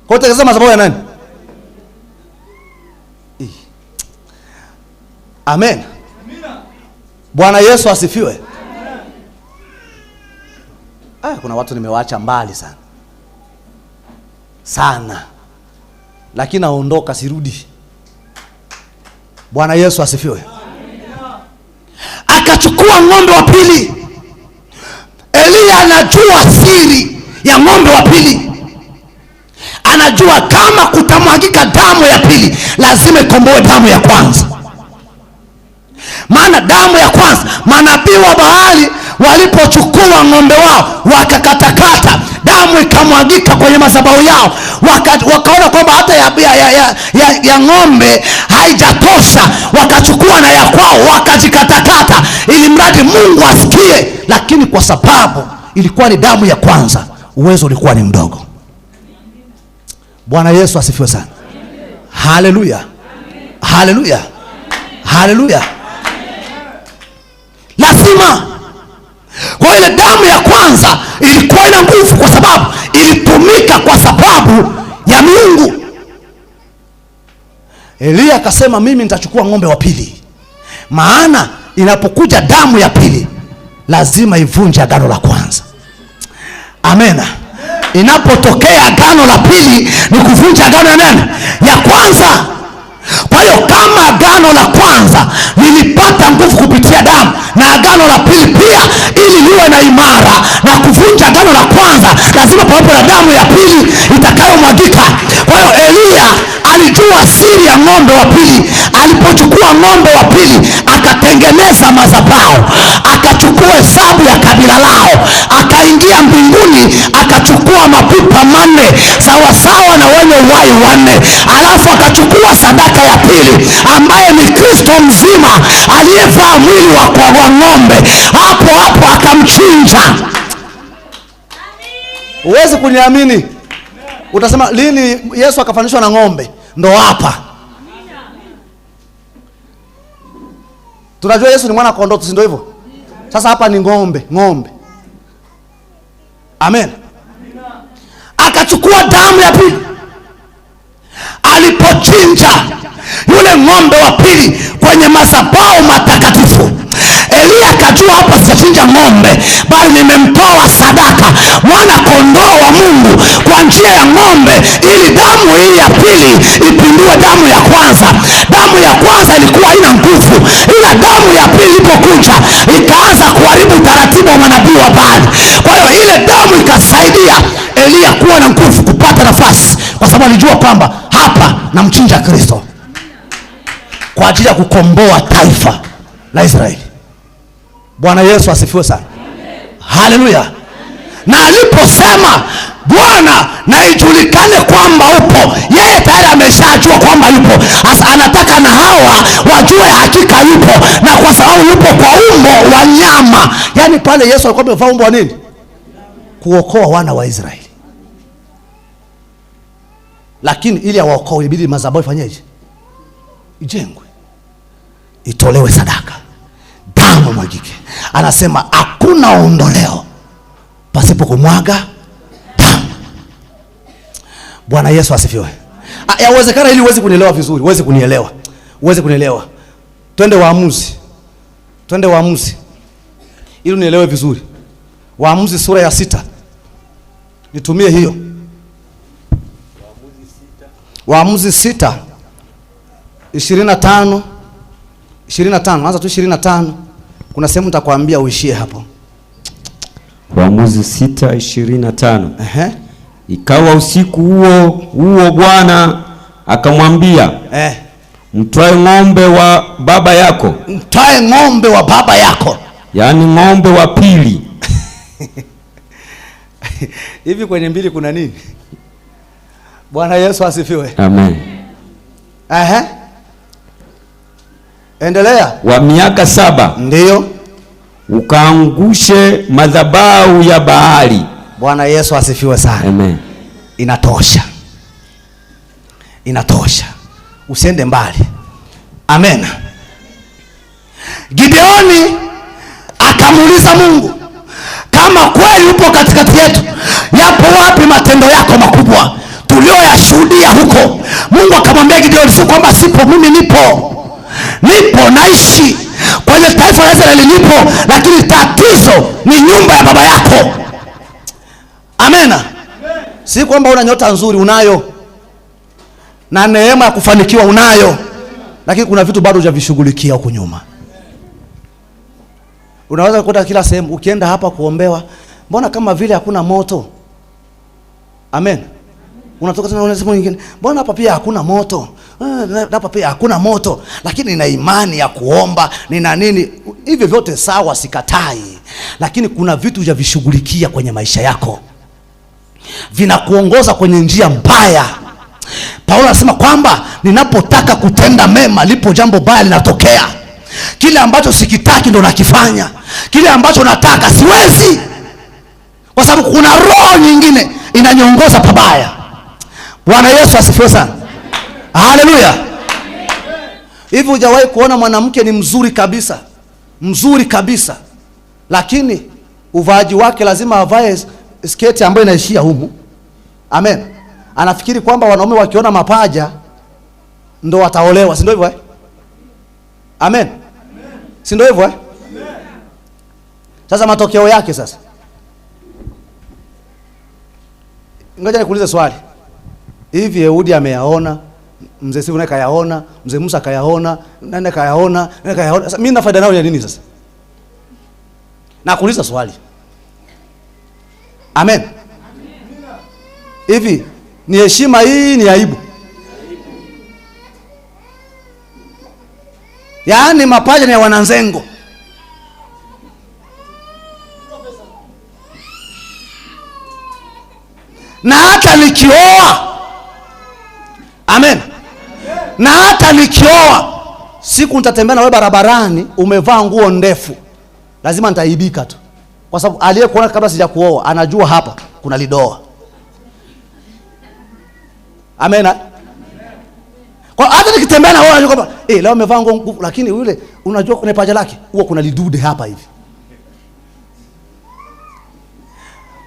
Kwa uteketeza madhabahu ya nani? Amen. Bwana Yesu asifiwe. Kuna watu nimewaacha mbali sana, lakini naondoka, sirudi. Bwana Yesu asifiwe. Akachukua ng'ombe wa pili. Elia anajua siri ya ng'ombe wa pili. Anajua kama kutamwagika damu ya pili lazima ikomboe damu ya kwanza. Maana damu ya kwanza, manabii wa Baali walipochukua ng'ombe wao wakakatakata, damu ikamwagika kwenye madhabahu yao. Wakaona kwamba hata ya ng'ombe haijatosha, wakachukua na ya kwao wakajikatakata, ili mradi Mungu asikie. Lakini kwa sababu ilikuwa ni damu ya kwanza, uwezo ulikuwa ni mdogo. Bwana Yesu asifiwe sana. Haleluya, haleluya, haleluya. Lazima kwa ile damu ya kwanza ilikuwa ina nguvu, kwa sababu ilitumika kwa sababu ya Mungu. Elia akasema mimi nitachukua ng'ombe wa pili, maana inapokuja damu ya pili lazima ivunje agano la kwanza. Amena. Inapotokea agano la pili ni kuvunja agano ya nani? Ya kwanza. Kwa hiyo kama agano la kwanza lilipata nguvu kupitia damu, na agano la pili pia ili liwe na imara na kuvunja agano la kwanza lazima pawepo na damu ya pili itakayomwagika. Kwa hiyo Elia alijua siri ya ng'ombe wa pili. Alipochukua ng'ombe wa pili akatengeneza madhabahu, akachukua hesabu ya kabila lao, akaingia mbinguni, akachukua mapipa 4 sawasawa na wenye uhai 4, alafu akachukua sadaka ya pili ambaye ni Kristo mzima aliyevaa mwili wa ng'ombe. Hapo hapo akamchinja. Uwezi kuniamini, utasema lini Yesu akafanishwa na ng'ombe? Ndo hapa tunajua Yesu ni mwana kondoo, si ndio hivyo? Sasa hapa ni ng'ombe. Amen. Akachukua damu ya pili. Alipochinja yule ng'ombe wa pili kwenye madhabahu matakatifu, Elia akajua hapa sijachinja ng'ombe, bali nimemtoa sadaka mwana kondoo wa Mungu kwa njia ya ng'ombe, ili damu hii ya pili ipindue damu ya kwanza. Damu ya kwanza ilikuwa haina nguvu, ila damu ya pili ilipokuja ikaanza kuharibu utaratibu wa manabii wa Baali. Kwa hiyo ile damu ikasaidia Elia kuwa na nguvu, kupata nafasi, kwa sababu alijua kwamba hapa namchinja Kristo kwa ajili ya kukomboa taifa la Israeli. Bwana Yesu asifiwe sana. Haleluya. Na aliposema Bwana na ijulikane kwamba upo. Yeye tayari ameshajua kwamba yupo. Sasa anataka na hawa wajue hakika yupo, na kwa sababu yupo kwa umbo wa nyama. Yaani pale Yesu alikuwa amevaa umbo wa nini? Kuokoa wana wa Israeli. Lakini ili awaokoe ibidi madhabahu ifanyeje? Ijengwe, itolewe sadaka, damu mwagike. Anasema hakuna ondoleo pasipo kumwaga damu. Bwana Yesu asifiwe. Yawezekana ili uweze kunielewa vizuri, uweze kunielewa. Twende Waamuzi. Ili unielewe vizuri. Waamuzi sura ya 6. Nitumie hiyo. Waamuzi 6 25. Anza tu 25. Kuna sehemu nitakwambia uishie hapo. Waamuzi 6:25. Ikawa usiku huo Bwana akamwambia, mtwae ng'ombe wa baba yako. Yaani ng'ombe wa pili. Hivi kwenye mbili kuna nini? Bwana Yesu asifiwe. Amen. Endelea. Wa miaka 7. Ndio. Ukaangushe madhabahu ya Baali. Bwana Yesu asifiwe sana. Amen. Inatosha. Usiende mbali. Amen. Gideoni akamuuliza Mungu, kama kweli upo katikati yetu, yapo wapi matendo yako makubwa tulioyashuhudia huko? Mungu akamwambia Gideoni, si kwamba sipo, mimi nipo naishi kwenye taifa la Israeli, nipo, lakini tatizo ni nyumba ya baba yako. Amena. Si kwamba una nyota nzuri, unayo, na neema ya kufanikiwa unayo, lakini kuna vitu bado hujavishughulikia huko nyuma. Unaweza kukuta kila sehemu ukienda hapa kuombewa, mbona kama vile hakuna moto? Amen. Unatoka tena unasema nyingine, mbona hapa pia hakuna moto? Hapa pia hakuna moto, lakini nina imani ya kuomba, nina nini. Hivyo vyote sawa, sikatai, lakini kuna vitu hujavishughulikia kwenye maisha yako, vinakuongoza kwenye njia mbaya. Paulo anasema kwamba ninapotaka kutenda mema, lipo jambo baya linatokea. Kile ambacho sikitaki ndo nakifanya, kile ambacho nataka siwezi, kwa sababu kuna roho nyingine inaniongoza pabaya. Bwana Yesu asifiwe sana. Haleluya. Hivi hujawahi kuona mwanamke ni mzuri kabisa, lakini uvaaji wake lazima avae sketi ambayo inaishia humu? Amen. Anafikiri kwamba wanaume wakiona mapaja ndo wataolewa, si ndio hivyo? Amen. Si ndio hivyo? Sasa matokeo yake sasa, ngoja nikuulize swali. Hivi Yehudi ameyaona, mzee Sifu naye kayaona, mzee Musa kayaona, nani kayaona. Sasa mimi na faida nao ya nini sasa? Na kuuliza swali. Amen. Hivi ni heshima hii, ni aibu? Yaani mapaja ni ya wananzengo. Na hata nikioa, amen, na hata nikioa, siku nitatembea na wewe barabarani umevaa nguo ndefu, lazima nitaibika tu, kwa sababu aliyekuona kabla sijakuoa anajua hapa kuna lidoa. Amen. Kwa hata nikitembea na wewe unajua kwamba leo umevaa nguo, lakini yule unajua kuna paja lake huwa kuna lidude hapa hivi.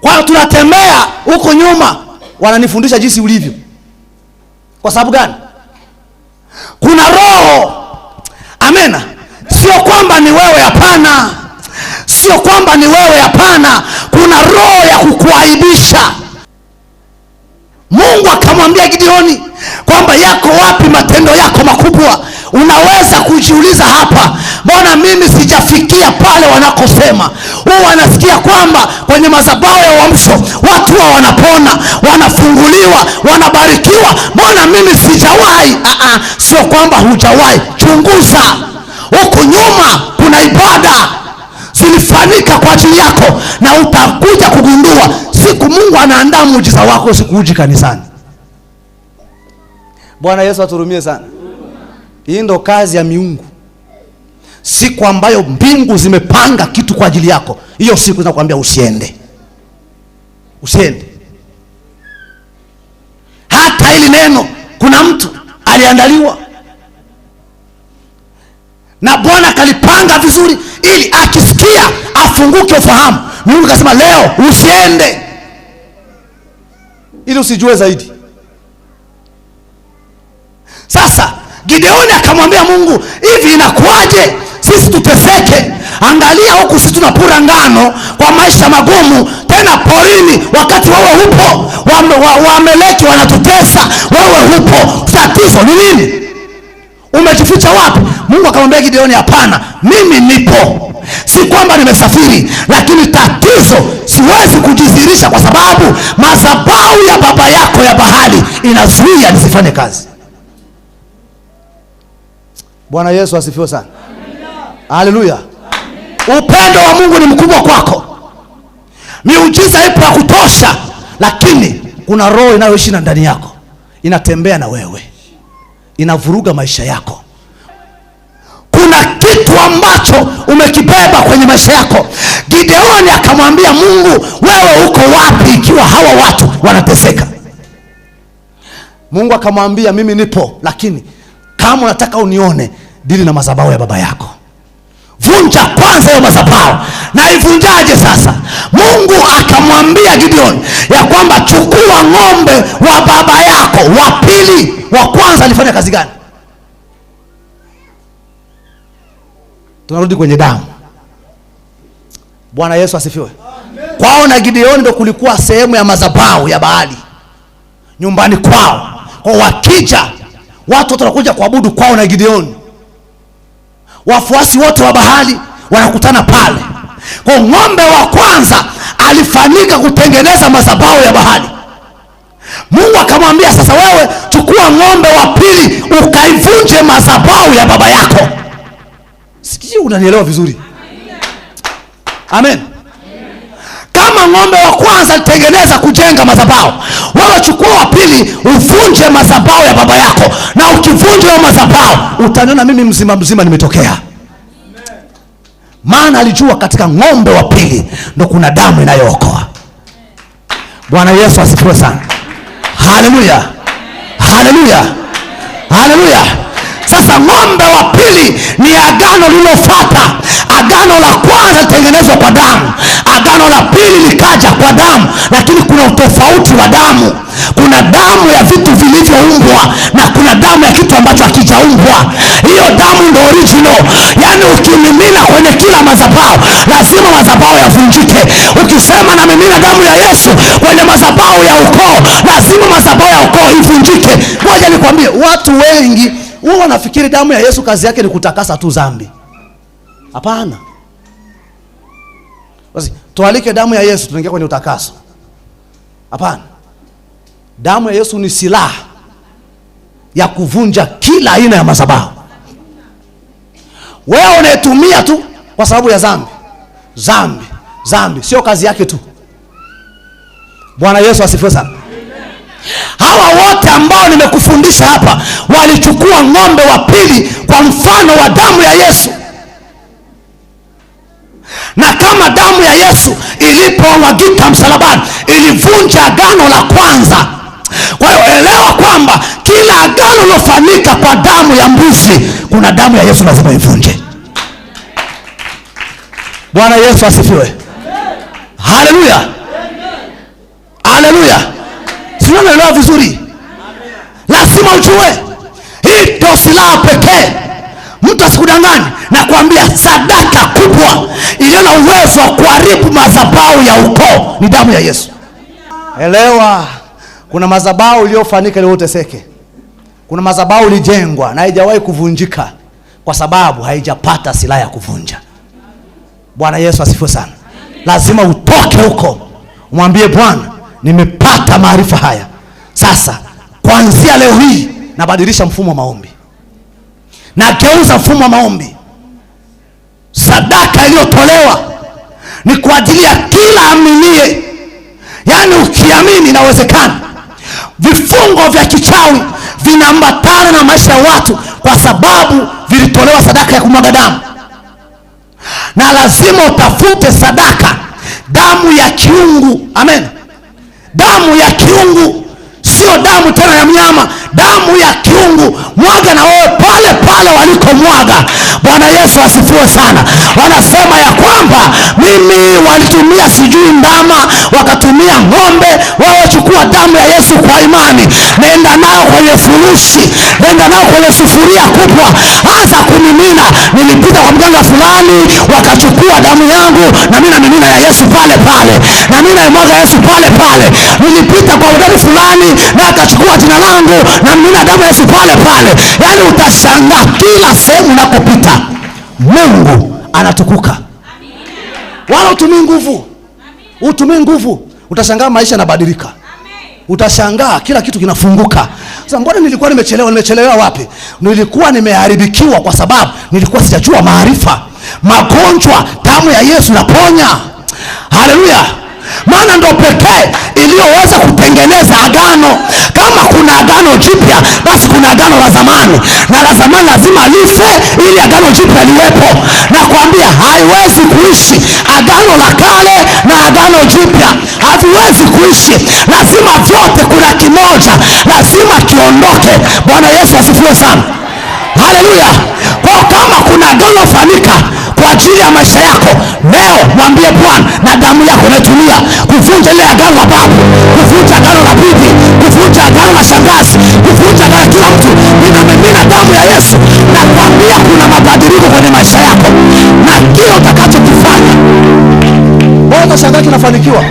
Kwa tunatembea huko nyuma, wananifundisha jinsi ulivyo. Kwa sababu gani? Kuna roho. Amena. Sio kwamba ni wewe, hapana. Sio kwamba ni wewe, hapana. Kuna roho ya kukuaibisha. Mungu akamwambia Gideoni kwamba yako wapi matendo yako makubwa? Unaweza kujiuliza hapa, mbona mimi sijafikia pale wanakosema? Huwa wanasikia kwamba kwenye madhabahu ya uamsho watu wa wanapona, wanafunguliwa, wanabarikiwa. Mbona mimi sijawahi? Sio kwamba hujawahi. Chunguza huko nyuma, kuna ibada zilifanyika kwa ajili yako, na utakuja kugundua siku Mungu anaandaa muujiza wako, sikuuji kanisani. Bwana Yesu aturumie sana. Hii ndo kazi ya miungu. Siku ambayo mbingu zimepanga kitu kwa ajili yako, hiyo siku zinakuambia usiende. Usiende. Hata ili neno, kuna mtu aliandaliwa na Bwana kalipanga vizuri ili akisikia afunguke ufahamu. Mungu kasema leo usiende, ili usijue zaidi. Sasa Gideoni akamwambia Mungu, hivi inakuaje sisi tuteseke? Angalia huku sisi tunapura ngano kwa maisha magumu, tena porini, wakati wewe hupo. Waameleki wanatutesa, wewe hupo. Tatizo ni nini? Umejificha wapi? Mungu akamwambia Gideoni, hapana, mimi nipo. Si kwamba nimesafiri, lakini tatizo siwezi kujidhihirisha kwa sababu madhabahu ya baba yako ya bahari inazuia nisifanye kazi. Bwana Yesu asifiwe sana. Haleluya. Upendo wa Mungu ni mkubwa kwako. Miujiza ipo ya kutosha, lakini kuna roho inayoishi ndani yako, inatembea na wewe, inavuruga maisha yako. Kuna kitu ambacho umekibeba kwenye maisha yako. Gideoni akamwambia Mungu, wewe uko wapi ikiwa hawa watu wanateseka? Mungu akamwambia, mimi nipo, lakini kama unataka unione, dili na madhabahu ya baba yako. Vunja kwanza hiyo madhabahu. Na ivunjaje sasa? Mungu akamwambia Gideon ya kwamba chukua ng'ombe wa baba yako wa pili. Wa kwanza alifanya kazi gani? Tunarudi kwenye damu. Bwana Yesu asifiwe. Kwao na Gideoni ndo kulikuwa sehemu ya madhabahu ya Baali nyumbani kwao. Kwa wakija watu wote wanakuja kuabudu kwao na Gideoni. Wafuasi wote wa Baali wanakutana pale. Kwa ng'ombe wa kwanza alifanyika kutengeneza madhabahu ya Baali. Mungu akamwambia, sasa wewe chukua ng'ombe wa pili ukaivunje madhabahu ya baba yako. Sijui unanielewa vizuri. Amen. Kama ng'ombe wa kwanza alitengeneza kujenga madhabahu, wewe chukua wa pili uvunje madhabahu ya baba yako, na ukivunja hiyo madhabahu utaniona mimi mzima mzima nimetokea. Maana alijua katika ng'ombe wa pili ndo kuna damu inayookoa. Bwana Yesu asifiwe sana. Haleluya. Haleluya. Haleluya. Sasa ng'ombe wa pili ni agano lilofuata. Agano la kwanza litengenezwa kwa damu, agano la pili likaja kwa damu, lakini kuna utofauti wa damu. Kuna damu ya vitu vilivyoumbwa na kuna damu ya kitu ambacho hakijaumbwa. Hiyo damu ndio original. Yaani ukimimina kwenye kila madhabahu, lazima madhabahu yavunjike. Ukisema na mimina damu ya Yesu kwenye madhabahu ya ukoo, lazima madhabahu ya ukoo ivunjike. Ngoja nikwambie, watu wengi wao wanafikiri damu ya Yesu kazi yake ni kutakasa tu dhambi. Hapana. Basi tualike damu ya Yesu tunaingia kwenye utakaso. Hapana. Damu ya Yesu ni silaha ya kuvunja kila aina ya madhabahu. Wewe unaitumia tu kwa sababu ya dhambi. Dhambi sio kazi yake tu. Bwana Yesu asifiwe sana. Hawa wote ambao nimekufundisha hapa walichukua ng'ombe wa pili kwa mfano wa damu ya Yesu. Na kama damu ya Yesu ilipomwagika msalabani ilivunja agano la kwanza. Kwa hiyo elewa kwamba kila agano lilofanyika kwa damu ya mbuzi, kuna damu ya Yesu lazima ivunje. Bwana Yesu asifiwe. Haleluya. Haleluya. Sio, unaelewa vizuri? Lazima ujue hii ndio silaha pekee. Mtu asikudanganye na kuambia sadaka kubwa iliyo na uwezo wa kuharibu madhabahu ya ukoo ni damu ya Yesu. Elewa, kuna madhabahu iliyofanyika ili uteseke. Kuna madhabahu ilijengwa na haijawahi kuvunjika kwa sababu haijapata silaha ya kuvunja. Bwana Yesu asifiwe sana. Lazima utoke huko, umwambie Bwana, nimepata maarifa haya. Sasa kuanzia leo hii nabadilisha mfumo wa maombi. Nageuza mfumo wa maombi. Sadaka iliyotolewa ni kwa ajili ya kila aminie Yaani ukiamini inawezekana. Vifungo vya kichawi vinaambatana na maisha ya watu kwa sababu vilitolewa sadaka ya kumwaga damu. Na lazima utafute sadaka, damu ya kiungu. Amen. Damu ya kiungu, sio damu tena ya mnyama, damu ya kiungu. Mwaga na wewe pale pale walikomwaga. Bwana Yesu asifiwe sana. Wanasema ya kwamba mimi walitumia sijui ndama, wakatumia ng'ombe. Wewe chukua damu ya Yesu kwa imani, nenda nao kwenye furushi, nenda nao kwenye sufuria kubwa, anza kumimina. Nilipita kwa mganga fulani, wakachukua damu yangu, na mimi namimina ya Yesu pale pale, na mimi naimwaga Yesu pale pale. Nilipita kwa mganga fulani, na akachukua jina langu, na mimi na damu ya Yesu pale pale. Yaani utashangaa kila sehemu unakopita Mungu anatukuka. Wala utumii nguvu. Utumii nguvu, utashangaa maisha yanabadilika. Utashangaa kila kitu kinafunguka. Sasa mbona nilikuwa nimechelewa wapi? Nilikuwa nimeharibikiwa kwa sababu nilikuwa sijajua maarifa. Magonjwa damu ya Yesu inaponya. Haleluya. Maana ndo pekee iliyoweza kutengeneza agano. Kama kuna agano jipya, basi kuna agano la zamani, na la zamani lazima life ili agano jipya liwepo. Na kuambia haiwezi kuishi agano la kale na agano jipya, haviwezi kuishi. Lazima vyote, kuna kimoja lazima kiondoke. Bwana Yesu asifiwe sana. Haleluya. Kwa kama kuna agano fanika kwa ajili ya maisha yako leo, mwambie Bwana, na damu yako natumia kuvunja ile agano la babu, kuvunja agano la bibi, kuvunja agano la shangazi, kuvunja agano la kila mtu. Ninamimina damu ya Yesu, na kuambia kuna mabadiliko kwenye maisha yako, na kile utakachokifanya wewe utashangaa kinafanikiwa.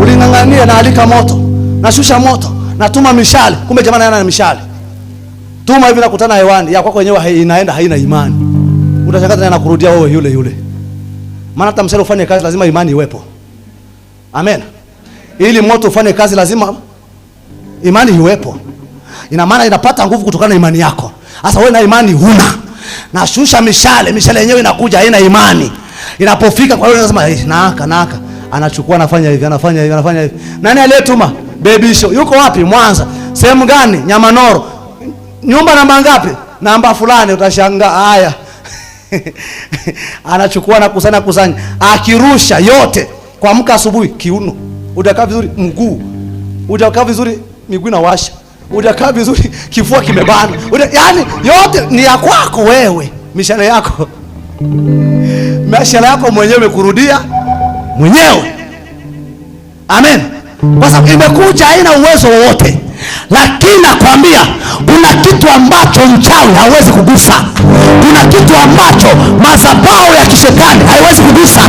Uling'ang'ania na alika moto, na shusha moto, na tuma mishale, kumbe jamani yana mishale. Tuma hivi nakutana hewani, ya kwako wenyewe inaenda haina imani. Utashangaa tena nakurudia wewe yule yule. Maana hata mshale ufanye kazi lazima imani iwepo. Amen. Ili moto ufanye kazi lazima imani iwepo. Ina maana inapata nguvu kutokana na imani yako. Sasa wewe na imani huna. Na shusha mishale, mishale yenyewe inakuja haina imani. Inapofika kwa hiyo unasema naaka. Anachukua anafanya hivi, anafanya hivi. Nani aliyetuma? Baby show. Yuko wapi? Mwanza. Sehemu gani? Nyamanoro. Nyumba namba ngapi? Namba fulani. Utashangaa haya. Anachukua na kusanya, akirusha yote. Kuamka asubuhi kiuno, utakaa vizuri mguu, utakaa vizuri miguu inawasha, utakaa vizuri kifua kimebana. Yaani yote ni ya kwako wewe, mishale yako. Mishale yako mwenyewe imekurudia mwenyewe. Amen. Kwa sababu imekuja haina uwezo wowote. Lakini nakwambia kuna kitu ambacho mchawi hawezi kugusa. Kuna kitu ambacho madhabahu ya kishetani haiwezi kugusa.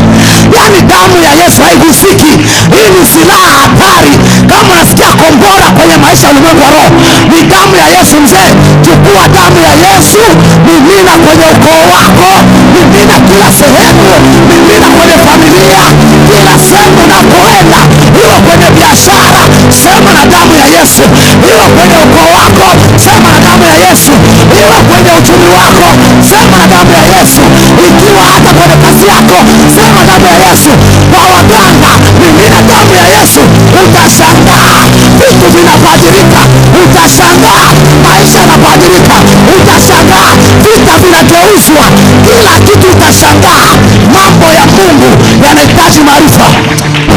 Yaani damu ya Yesu haigusiki. Hii ni silaha hatari. Kama unasikia kombora kwenye maisha ya ulimwengu wa roho, ni damu ya Yesu mzee. Chukua damu ya Yesu, mimina kwenye ukoo wako, mimina kila sehemu, mimina kwenye familia, kila sehemu unapoenda, iwe kwenye biashara, sema na damu ya Yesu. Iwe kwenye ukoo wako, sema na damu ya Yesu. Iwe kwenye uchumi wako, sema na damu ya Yesu. Ikiwa hata kwenye kazi yako, sema damu ya Yesu. Kwa waganga, mimina damu ya Yesu. Utashangaa vitu vinabadilika. Utashangaa maisha yanabadilika. Utashangaa vita vinageuzwa. Kila kitu utashangaa. Mambo ya Mungu yanahitaji maarifa.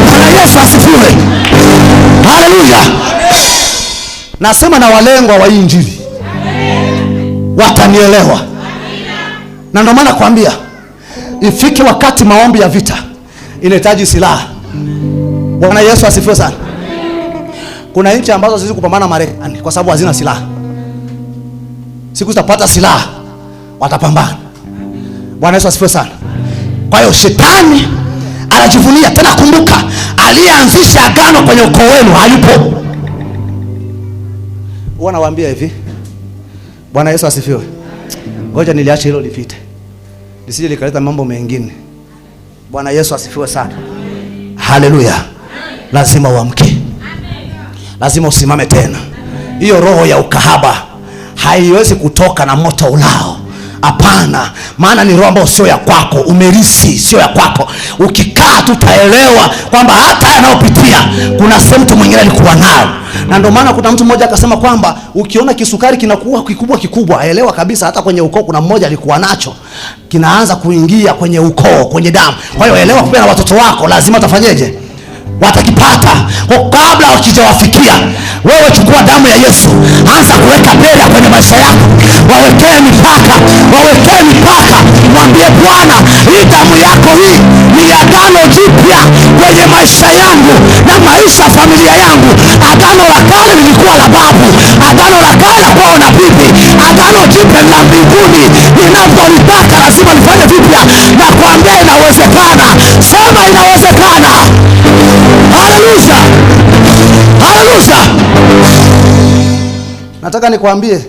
Bwana Yesu asifiwe. Haleluya. Nasema na walengwa wa Injili watanielewa. Na ndio maana kwambia ifike wakati maombi ya vita inahitaji silaha. Bwana Yesu asifiwe sana. Kuna nchi ambazo haziwezi kupambana Marekani kwa sababu hazina silaha. Siku zitapata silaha watapambana. Bwana Yesu asifiwe sana. Kwa hiyo shetani anajivunia. Tena kumbuka, aliyeanzisha agano kwenye ukoo wenu hayupo. Wanawaambia hivi. Bwana Yesu asifiwe. Ngoja niliache hilo lipite, lisije likaleta mambo mengine. Bwana Yesu asifiwe sana. Haleluya. Lazima uamke. Lazima usimame tena. Hiyo roho ya ukahaba haiwezi kutoka na moto ulao. Hapana, maana ni roho ambayo sio ya kwako, umerisi, sio ya kwako. Ukikaa tutaelewa kwamba hata yanayopitia kuna sehemu mtu mwingine alikuwa nayo. Na ndio maana kuna mtu mmoja akasema kwamba ukiona kisukari kinakuwa kikubwa, elewa kabisa hata kwenye ukoo kuna mmoja alikuwa nacho, kinaanza kuingia kwenye ukoo, kwenye damu. Kwa hiyo elewa pia na watoto wako lazima utafanyeje? Watakipata. Kwa kabla wakijawafikia, wewe chukua damu ya Yesu, anza kuweka mbele kwenye maisha yako. Wawekee mipaka. Mwambie Bwana, hii damu yako hii ni agano jipya kwenye maisha yangu na maisha ya familia yangu. Agano la kale lilikuwa la babu, agano la kale la kwao na bibi, agano jipya la mbinguni. Ninapolitaka lazima nifanye vipya, na kuambia inawezekana. Sema inawezekana. Haleluya! Haleluya! Nataka nikwambie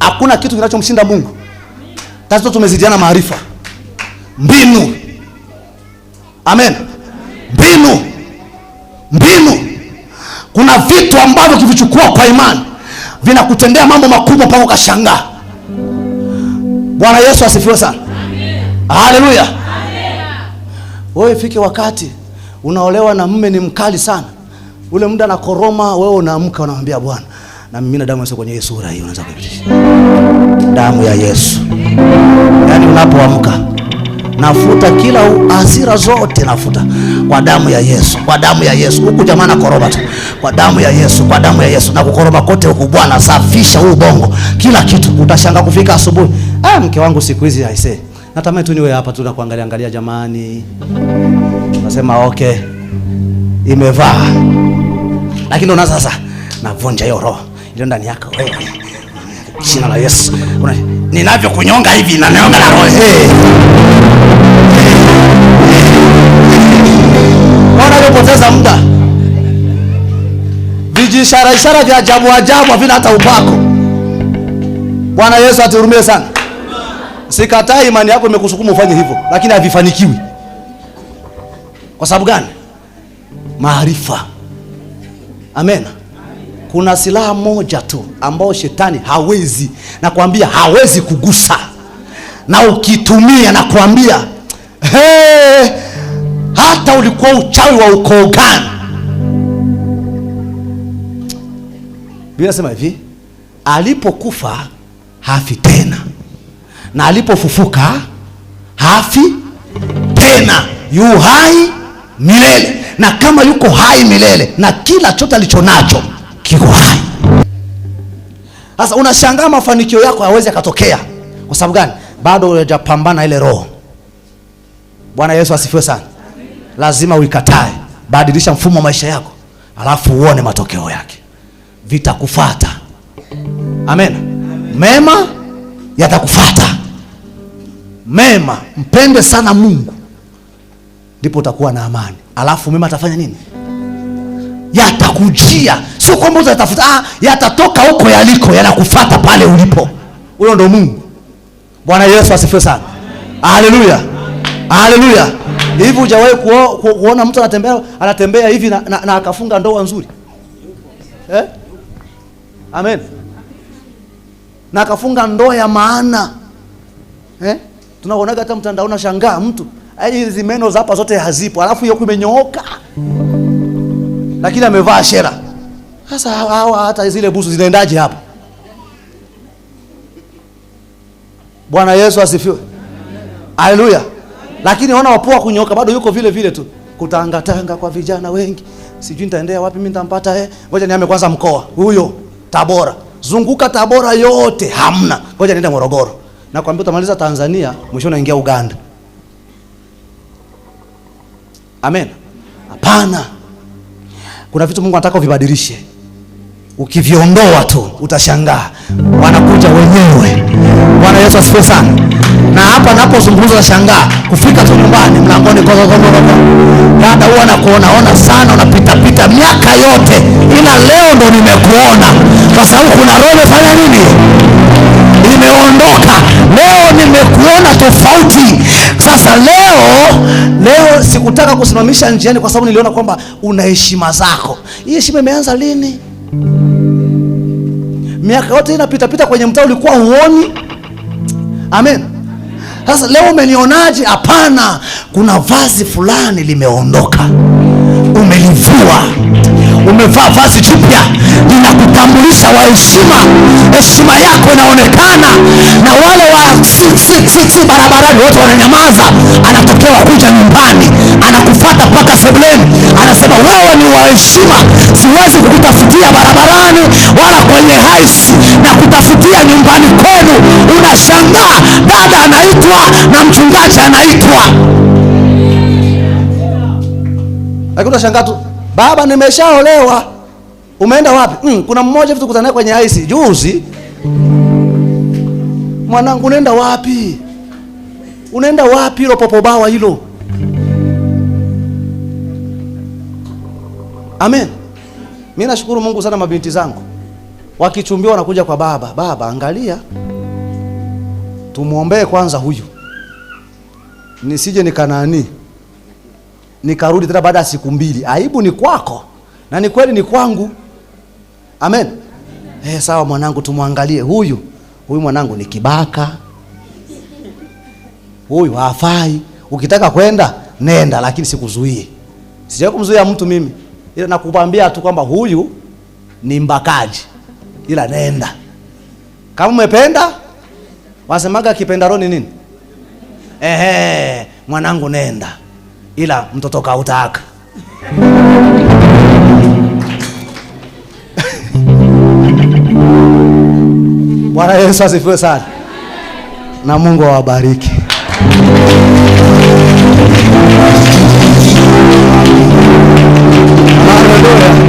hakuna kitu kinachomshinda Mungu. Tatizo tumezidiana maarifa, mbinu. Amen. Mbinu. Kuna vitu ambavyo kivichukua kwa imani vinakutendea mambo makubwa mpaka ukashangaa. Bwana Yesu asifiwe sana. Haleluya. Wewe fike wakati unaolewa na mume ni mkali sana, ule muda na koroma, wewe unaamka unamwambia Bwana, na mimi na damu ya Yesu kwenye sura hii, unaanza kuitisha damu ya Yesu. Yaani unapoamka nafuta kila hasira zote, nafuta kwa damu ya Yesu, kwa damu ya Yesu. Huku jamaa na koroma tu, kwa damu ya Yesu, kwa damu ya Yesu. Na kukoroma kote huku, Bwana safisha huu bongo, kila kitu. Utashangaa kufika asubuhi, mke wangu siku hizi aisee, natamani tu niwe hapa tu na kuangalia jamani. Unasema okay, imevaa. Lakini unaanza sasa, navunja hiyo roho ile ndani yako wewe. Jina la Yesu. Ninavyokunyonga hivi na naonga na roho. Unapoteza muda. Vijishara vya ajabu havina hata upako. Bwana Yesu atuhurumie sana. Sikatai imani yako imekusukuma ufanye hivyo, lakini havifanikiwi. Kwa sababu gani? Maarifa. Amen. Kuna silaha moja tu ambao shetani hawezi, nakwambia hawezi kugusa. Na ukitumia nakwambia, hata ulikuwa uchawi wa ukoo gani. Biblia inasema hivi, alipokufa hafi tena, na alipofufuka hafi tena, yu hai milele. Na kama yuko hai milele, na kila chote alichonacho kiko hai. Sasa unashangaa mafanikio yako hawezi yakatokea. Kwa sababu gani? Bado hujapambana ile roho. Bwana Yesu asifiwe sana. Lazima uikatae. Badilisha mfumo wa maisha yako, alafu uone matokeo yake. Vitakufuata. Amen. Mema yatakufuata. Mema, mpende sana Mungu, ndipo utakuwa na amani. Alafu mema atafanya nini? Yatakujia. Sio kwamba utatafuta, yatatoka huko yaliko, yanakufuata pale ulipo. Huyo ndo Mungu. Bwana Yesu asifiwe sana. Haleluya. Haleluya. Hivi hujawahi kuona mtu anatembea hivi na akafunga ndoa nzuri? Amen. Na akafunga ndoa ya maana. Tunaonaga hata mtandao na shangaa mtu, hizi meno za hapa zote hazipo, alafu hiyo kumenyooka. Lakini amevaa shera. Sasa hata zile busu zinaendaje hapo? Bwana Yesu asifiwe. Haleluya. Lakini ona wapoa kunyoka bado yuko vile vile tu. Kutangatanga kwa vijana wengi. Sijui nitaendea wapi, mimi nitampata ngoja niame kwanza mkoa. Huyo Tabora. Zunguka Tabora yote hamna. Ngoja niende Morogoro. Na kwambia utamaliza Tanzania, mwisho unaingia Uganda. Amen. Hapana. Kuna vitu Mungu anataka uvibadilishe. Ukiviondoa tu utashangaa, wanakuja wenyewe. Bwana Yesu asifiwe sana. Na hapa napozungumza nashangaa, kufika tu nyumbani mlangoni kwa dada huwa nakuona sana, unapita miaka yote, ila leo ndo nimekuona. Kwa sababu kuna roho imefanya nini? Imeondoka. Leo nimekuona tofauti. Sasa leo sikutaka kusimamisha njiani kwa sababu niliona kwamba una heshima zako. Hii heshima imeanza lini? Miaka yote inapita kwenye mtaa ulikuwa huoni. Amen. Sasa leo umenionaje? Hapana, kuna vazi fulani limeondoka, umelivua, umevaa vazi jipya, linakutambulisha wa heshima. Heshima yako inaonekana, na wale wa si barabarani wote wananyamaza. Anatokea kuja nyumbani, anakufuata mpaka sebuleni, anasema wewe ni wa heshima. Siwezi kukutafutia barabarani wala kwenye haisi, na kutafutia nyumbani kwenu. Unashangaa dada anaitwa na mchungaji anaitwa. Lakini unashangaa tu, baba nimeshaolewa. Umeenda wapi? Kuna mmoja vitu kutana kwenye haisi juzi. Mwanangu unaenda wapi? Unaenda wapi hilo popo bawa hilo? Amen. Mimi nashukuru Mungu sana, mabinti zangu wakichumbiwa wanakuja kwa baba. Baba angalia, tumuombee kwanza huyu, nisije nikarudi tena baada ya siku 2. Aibu ni kwako na ni kweli ni kwangu. Amen. Sawa mwanangu, tumwangalie huyu mwanangu ni kibaka, huyu hafai. Ukitaka kwenda nenda, lakini sikuzuie. Sijawahi kumzuia mtu mimi, ila nakupambia tu kwamba huyu ni mbakaji, ila nenda. Kama umependa, wasemaga kipenda roho ni nini? Mwanangu nenda, ila mtoto kautaka. Bwana Yesu asifiwe sana, na Mungu awabariki. Haleluya.